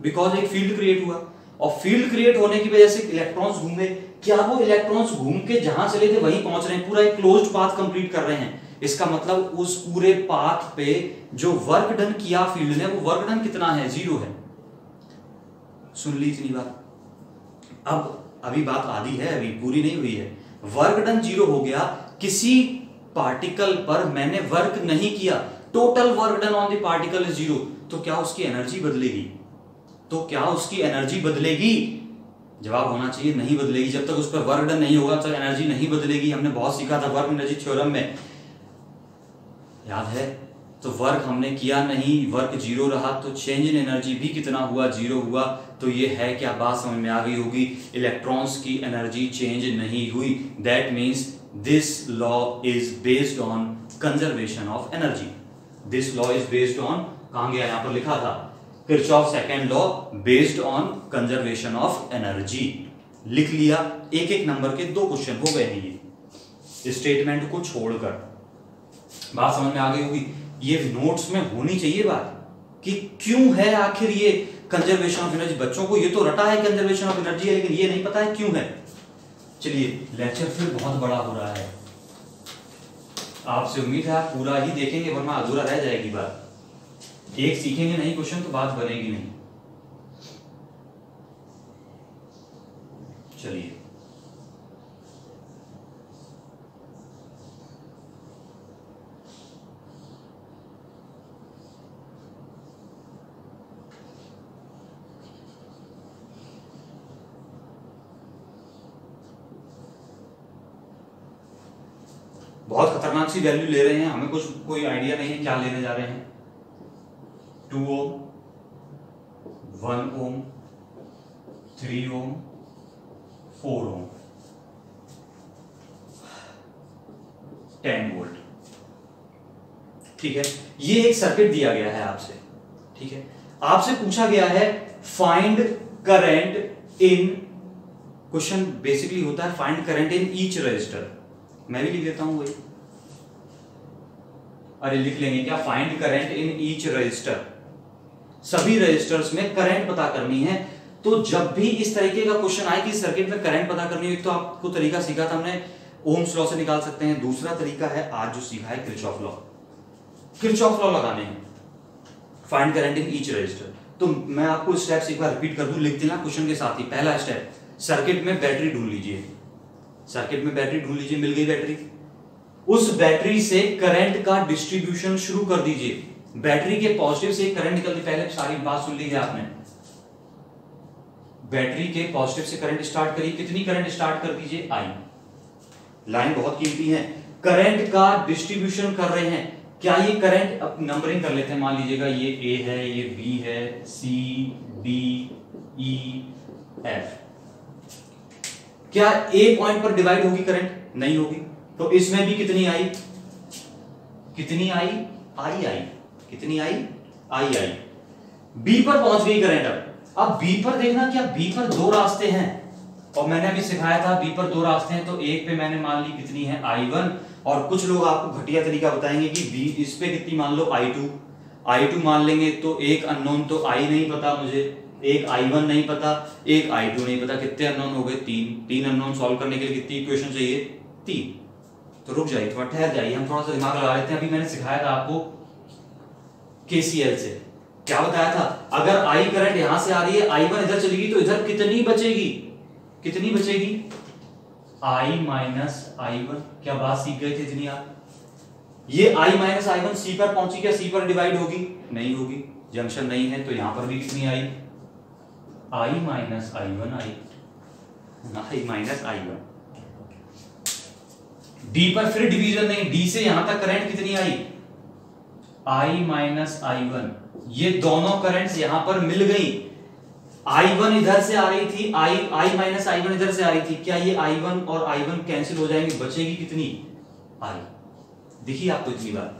बिकॉज एक फील्ड क्रिएट हुआ, और फील्ड क्रिएट होने की वजह से इलेक्ट्रॉन्स घूमे। क्या वो इलेक्ट्रॉन्स घूम के जहां चले थे वहीं पहुंच रहे हैं, पूरा एक क्लोज्ड पाथ कंप्लीट कर रहे हैं। इसका मतलब उस पूरे पाथ पे जो वर्क डन किया फील्ड ने, वो वर्क डन कितना है, 0 है। सुन ली इतनी बात। अब अभी बात आधी है, अभी पूरी नहीं हुई है। वर्क डन 0 हो गया, किसी पार्टिकल पर मैंने वर्क नहीं किया, total work done on the particle is 0। तो क्या उसकी एनर्जी बदलेगी, तो क्या उसकी एनर्जी बदलेगी? जवाब होना चाहिए नहीं बदलेगी। जब तक उस पर वर्क डन नहीं होगा तब तक एनर्जी नहीं बदलेगी। हमने बहुत सीखा था वर्क एनर्जी थ्योरम में, याद है। तो वर्क हमने किया नहीं, वर्क 0 रहा, तो चेंज इन एनर्जी भी कितना हुआ, 0 हुआ। तो ये है, क्या बात समझ में आ गई होगी, इलेक्ट्रॉन्स की एनर्जी चेंज नहीं हुई। That means this law is based on conservation of energy. This law is based on, कहां गया, यहां पर लिखा था, Kirchhoff second law based on conservation of energy. लिख लिया, एक एक नंबर के 2 क्वेश्चन हो गए हैं ये स्टेटमेंट को छोड़कर। बात समझ में आ गई होगी। ये नोट्स में होनी चाहिए बात कि क्यों है आखिर ये कंजर्वेशन ऑफ एनर्जी। बच्चों को ये तो रटा है कंजर्वेशन ऑफ एनर्जी है, लेकिन ये नहीं पता है क्यों है। चलिए, लेक्चर फिर बहुत बड़ा हो रहा है, आपसे उम्मीद है आप पूरा ही देखेंगे, वरना अधूरा रह जाएगी बात। एक सीखेंगे नहीं क्वेश्चन तो बात बनेगी नहीं। चलिए, बहुत खतरनाक सी वैल्यू ले रहे हैं, हमें कुछ कोई आइडिया नहीं है क्या लेने जा रहे हैं। 2 ओम, 1 ओम, 3 ओम, 4 ओम, 10 वोल्ट। ठीक है, ये एक सर्किट दिया गया है आपसे। ठीक है, आपसे पूछा गया है फाइंड करंट इन, क्वेश्चन बेसिकली होता है find current in each register. मैं भी लिख देता हूं वही, अरे लिख लेंगे क्या, find current in each register. सभी रजिस्टर्स में करंट पता करनी है। तो जब भी इस तरीके का क्वेश्चन आए कि सर्किट में करंट पता करनी हो, तो आपको तरीका सीखा था हमने, ओम्स लॉ से निकाल सकते हैं। दूसरा तरीका है आज जो सीखा है किरचॉफ लॉ। किरचॉफ लॉ लगाने हैं find current in each register. तो मैं आपको स्टेप्स एक बार रिपीट कर दूं, लिख देना क्वेश्चन के साथ ही। पहला स्टेप, सर्किट में बैटरी ढूंढ लीजिए। सर्किट में बैटरी ढूंढ लीजिए, मिल गई बैटरी। उस बैटरी से करंट का डिस्ट्रीब्यूशन शुरू कर दीजिए। बैटरी के पॉजिटिव से करंट निकलती, पहले सारी बात सुन ली है आपने। बैटरी के पॉजिटिव से करंट स्टार्ट करिए, कितनी करंट स्टार्ट कर दीजिए, आई। लाइन बहुत कीमती है। करंट का डिस्ट्रीब्यूशन कर रहे हैं, क्या ये करंट, अब नंबरिंग कर लेते हैं, मान लीजिएगा ये ए है, ये बी है, सी डी ई एफ। क्या ए पॉइंट पर डिवाइड होगी करंट, नहीं होगी। तो इसमें भी कितनी आई, कितनी आई, आई आई, कितनी आई, आई आई। बी पर पहुंच गई करंट। अब बी पर देखना, क्या बी पर 2 रास्ते हैं, और मैंने अभी सिखाया था बी पर 2 रास्ते हैं। तो एक पे मैंने मान ली कितनी है, I1, और कुछ लोग आपको घटिया तरीका बताएंगे कि बी इस पे कितनी मान लो, I2 मान लेंगे। तो एक अननोन, तो I नहीं पता मुझे, एक I1 नहीं पता, एक I2 नहीं पता, कितने अननोन हो गए, 3 अननोन सॉल्व करने के लिए कितनी इक्वेशन चाहिए, 3। तो रुक जाइए, थोड़ा ठहर जाइए, हम थोड़ा सा दिमाग लगा लेते हैं। अभी मैंने सिखाया था आपको केसीएल से। क्या बताया था, अगर आई करंट यहां से आ रही है, I1 इधर चलेगी तो इधर कितनी बचेगी, कितनी बचेगी, I माइनस I1। क्या बात सीख गए थे इतनी आप? ये I माइनस I1 C पर पहुंची, क्या C पर डिवाइड होगी? नहीं होगी, जंक्शन नहीं है, तो यहां पर भी कितनी आई, I minus I1 I, I minus I1। D पर फिर डिवीजन नहीं, D से यहां तक करंट कितनी आई, I माइनस I1। ये दोनों करंट्स यहां पर मिल गई, I1 इधर से आ रही थी, I माइनस I1 इधर से आ रही थी, क्या ये I1 और I1 कैंसिल हो जाएंगे, बचेगी कितनी, I। देखिए आपको इतनी बार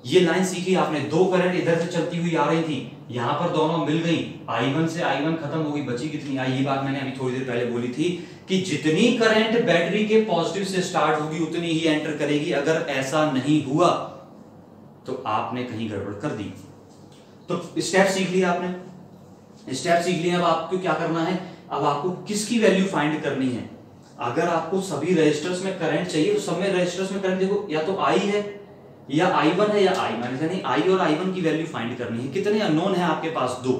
ये लाइन सीखी आपने, दो करंट इधर से चलती हुई आ रही थी, यहां पर दोनों मिल गई, I1 से I1 खत्म हो गई, बची कितनी आई। ये बात मैंने अभी थोड़ी देर पहले बोली थी कि जितनी करंट बैटरी के पॉजिटिव से स्टार्ट होगी उतनी ही एंटर करेगी। अगर ऐसा नहीं हुआ तो आपने कहीं गड़बड़ कर दी। तो स्टेप सीख लिया आपने, स्टेप सीख लिया। अब आपको क्या करना है, अब आपको किसकी वैल्यू फाइंड करनी है। अगर आपको सभी रजिस्टर्स में करंट चाहिए तो सब में रजिस्टर्स में करंट देखो, या तो I है या I1 है या I माइनस, यानी I और I1 की वैल्यू फाइंड करनी है। कितने अननोन है आपके पास, दो,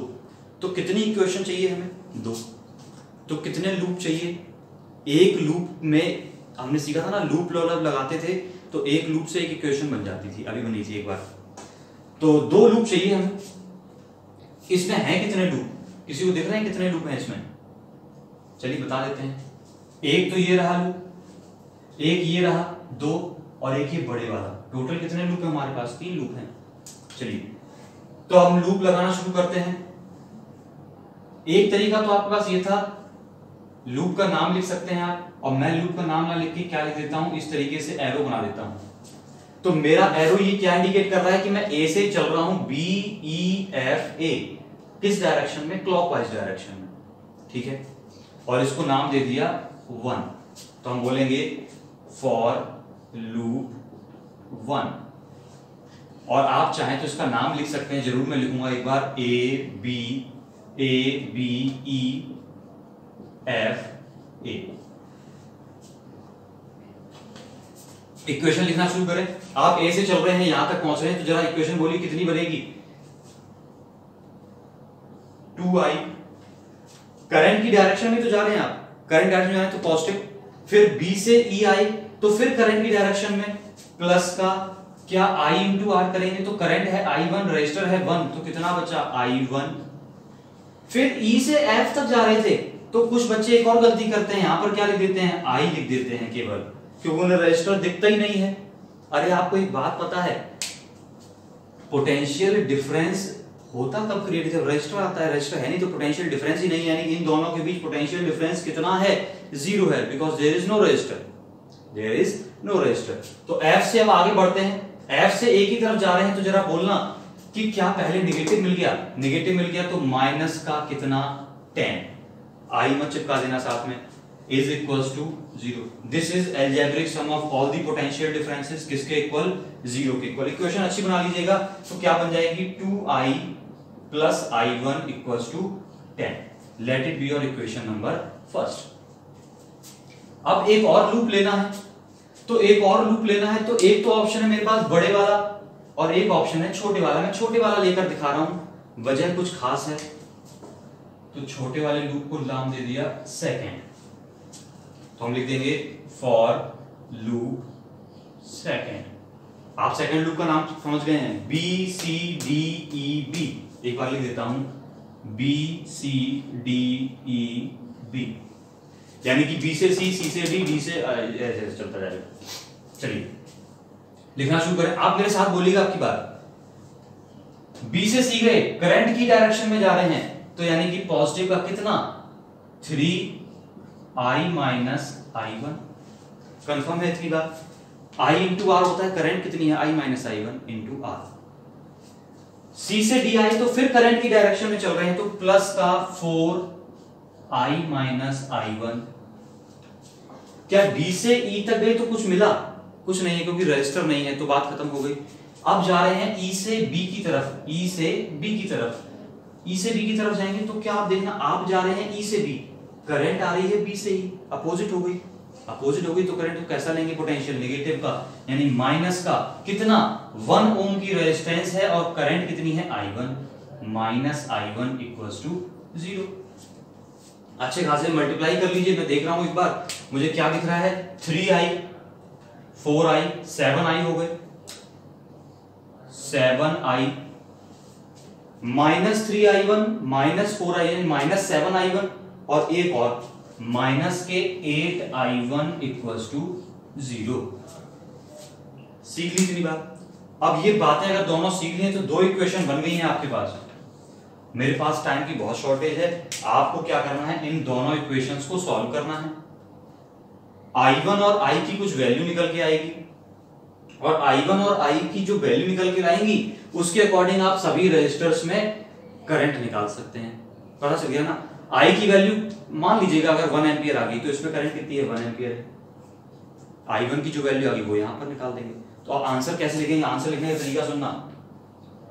तो कितनी इक्वेशन चाहिए हमें, दो। तो कितने लूप चाहिए, एक लूप में हमने सीखा था ना, लूप लॉजिक लगाते थे तो एक लूप से एक इक्वेशन बन जाती थी, अभी बनी थी एक बार। तो दो लूप चाहिए हमें। इसमें है कितने लूप, किसी को दिख रहे हैं कितने लूप हैं इसमें, चलिए बता देते हैं। एक तो ये रहा लूप, एक ये रहा, दो, और एक ये बड़े वाला। टोटल कितने लूप है हमारे पास, तीन लूप हैं। चलिए तो हम लूप लगाना शुरू करते हैं। एक तरीका तो आपके पास ये था, लूप का नाम लिख सकते हैं आप, और मैं लूप का नाम ना लिख के क्या लिख देता हूं, इस तरीके से एरो बना देता हूं। तो मेरा एरो ये क्या इंडिकेट कर रहा है कि मैं ए से चल रहा हूं, बी ई एफ ए, किस डायरेक्शन में, क्लॉकवाइज डायरेक्शन में, ठीक है। और इसको नाम दे दिया 1। तो हम बोलेंगे फॉर लूप 1। और आप चाहें तो इसका नाम लिख सकते हैं, जरूर मैं लिखूंगा एक बार, A B E F A. Equation लिखना शुरू करें। आप ए से चल रहे हैं, यहां तक पहुंच रहे हैं, तो जरा इक्वेशन बोलिए कितनी बनेगी, 2i। करंट की डायरेक्शन में तो जा रहे हैं आप, करंट डायरेक्शन में तो पॉजिटिव, फिर b से e आई, तो फिर करंट की डायरेक्शन में प्लस का क्या i इंटू आर करेंगे, तो करंट है I1, रजिस्टर है 1, तो कितना बचा I1। फिर e से f तक जा रहे थे, तो कुछ बच्चे एक और गलती करते हैं, यहां पर क्या लिख देते हैं, I लिख देते हैं केवल, क्योंकि उन्हें रजिस्टर दिखता ही नहीं है। अरे आपको एक बात पता है, पोटेंशियल डिफरेंस होता कब क्रिएट, जब रजिस्टर आता है, रजिस्टर है नहीं तो पोटेंशियल डिफरेंस ही नहीं है, यानी इन दोनों के बीच पोटेंशियल डिफरेंस कितना है, 0 है, because there is no resistor, there is no resistor. तो F से अब आगे बढ़ते हैं, F से A की तरफ जा रहे हैं, तो जरा बोलना कि क्या पहले नेगेटिव मिल गया, नेगेटिव मिल गया तो माइनस का कितना 10, I मत चिपका देना साथ में, is equals to 0। This is algebraic sum of all the potential differences, किसके इक्वल, 0 के इक्वल। इक्वेशन अच्छी बना लीजिएगा, तो क्या बन जाएगी, 2i plus I1 equals to 10। Let it be your equation number first। अब एक और लूप लेना है, तो एक और लूप लेना है, तो एक तो ऑप्शन है मेरे पास बड़े वाला और एक ऑप्शन है छोटे वाला। मैं छोटे वाला लेकर दिखा रहा हूं, वजह कुछ खास है, तो छोटे वाले लूप को नाम दे दिया सेकेंड। तो हम लिख देंगे फॉर लूप सेकेंड। आप सेकेंड लूप का नाम समझ गए हैं, B C D E B. एक बार लिख देता हूं, B C D E B, यानी कि बी से सी, सी से डी, डी से ऐसे चलता जाएगा। चलिए लिखना शुरू करें, आप मेरे साथ बोलिएगा आपकी बात। बी से सी गए, करंट की डायरेक्शन में जा रहे हैं, तो यानी कि पॉजिटिव का कितना, 3i माइनस I1। कंफर्म है इतनी बात। I इंटू आर होता है करंट कितनी है, I minus I1 into R. C से D आए तो फिर करंट की डायरेक्शन में चल रहे हैं, तो प्लस का 4i माइनस I1। क्या D से E तक गए तो कुछ मिला, कुछ नहीं है, क्योंकि रजिस्टर नहीं है, तो बात खत्म हो गई। अब जा रहे हैं E से B की तरफ, E से B की तरफ, E से B की तरफ जाएंगे तो क्या आप देखना, आप जा रहे हैं E से B, करंट आ रही है B से E, अपोजिट हो गई। अपोजिट होगी तो करंट को कैसा लेंगे, पोटेंशियल नेगेटिव का, यानी माइनस का। कितना, 1 ओम की रेजिस्टेंस है और करंट कितनी है, I1, minus I1 equals to 0। अच्छे खासे मल्टीप्लाई कर लीजिए, मैं देख रहा हूं एक बार मुझे क्या दिख रहा है, 3i 4i 7i हो गए, 7i minus 3i1 minus 4i यानी माइनस 7i1 और एक और माइनस के 8i1 इक्वल्स टू 0। सीख ली इतनी बात। अब ये बातें अगर दोनों सीख ली तो 2 इक्वेशन बन गई हैं आपके पास। मेरे पास टाइम की बहुत शॉर्टेज है, आपको क्या करना है, इन दोनों इक्वेशंस को सॉल्व करना है। I1 और I की कुछ वैल्यू निकल के आएगी और I1 और I की जो वैल्यू निकल के आएंगी उसके अकॉर्डिंग आप सभी रजिस्टर्स में करंट निकाल सकते हैं। पता चल गया ना। I की वैल्यू मान लीजिएगा अगर 1 एम्पियर आ गई तो इसमें करंट कितनी है, 1 एम्पियर है। I1 की जो वैल्यू आ गई वो यहां पर निकाल देंगे। तो आप आंसर कैसे लिखेंगे, आंसर लिखने का तरीका सुनना।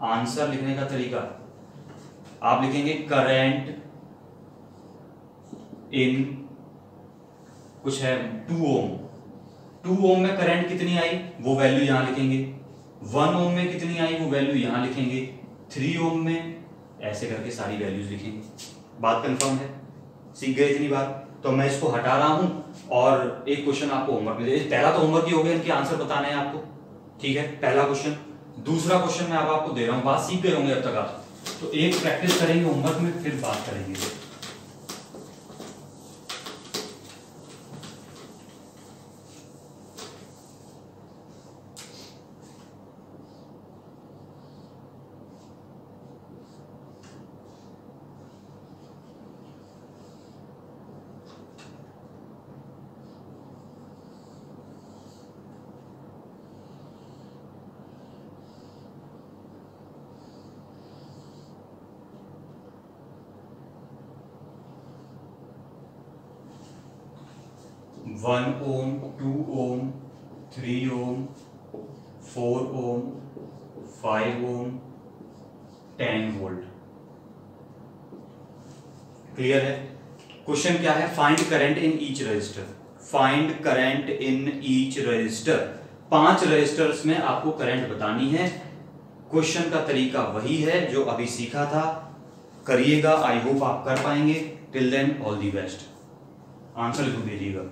आंसर लिखने का तरीका आप लिखेंगे करंट इन कुछ है 2 ओम, 2 ओम में करंट कितनी आई वो वैल्यू यहां लिखेंगे, 1 ओम में कितनी आई वो वैल्यू यहां लिखेंगे, 3 ओम में, ऐसे करके सारी वैल्यूज लिखेंगे। बात कंफर्म है, सीख गए इतनी बात। तो मैं इसको हटा रहा हूं और एक क्वेश्चन आपको होमवर्क में, पहला तो होमवर्क ही हो गया, इनके आंसर बताने हैं आपको, ठीक है, पहला क्वेश्चन। दूसरा क्वेश्चन मैं अब आपको दे रहा हूं, बात सीख गए होंगे अब तक आप, तो एक प्रैक्टिस करेंगे होमवर्क में, फिर बात करेंगे। One ohm, 2 ohm, 3 ohm, 4 ohm, 5 ohm, 10 volt. Clear है। क्वेश्चन क्या है, find current in each resistor. Find current in each resistor. 5 resistors में आपको करंट बतानी है। क्वेश्चन का तरीका वही है जो अभी सीखा था, करिएगा। आई होप आप कर पाएंगे। Till then all the best. Answer लिख दीजिएगा।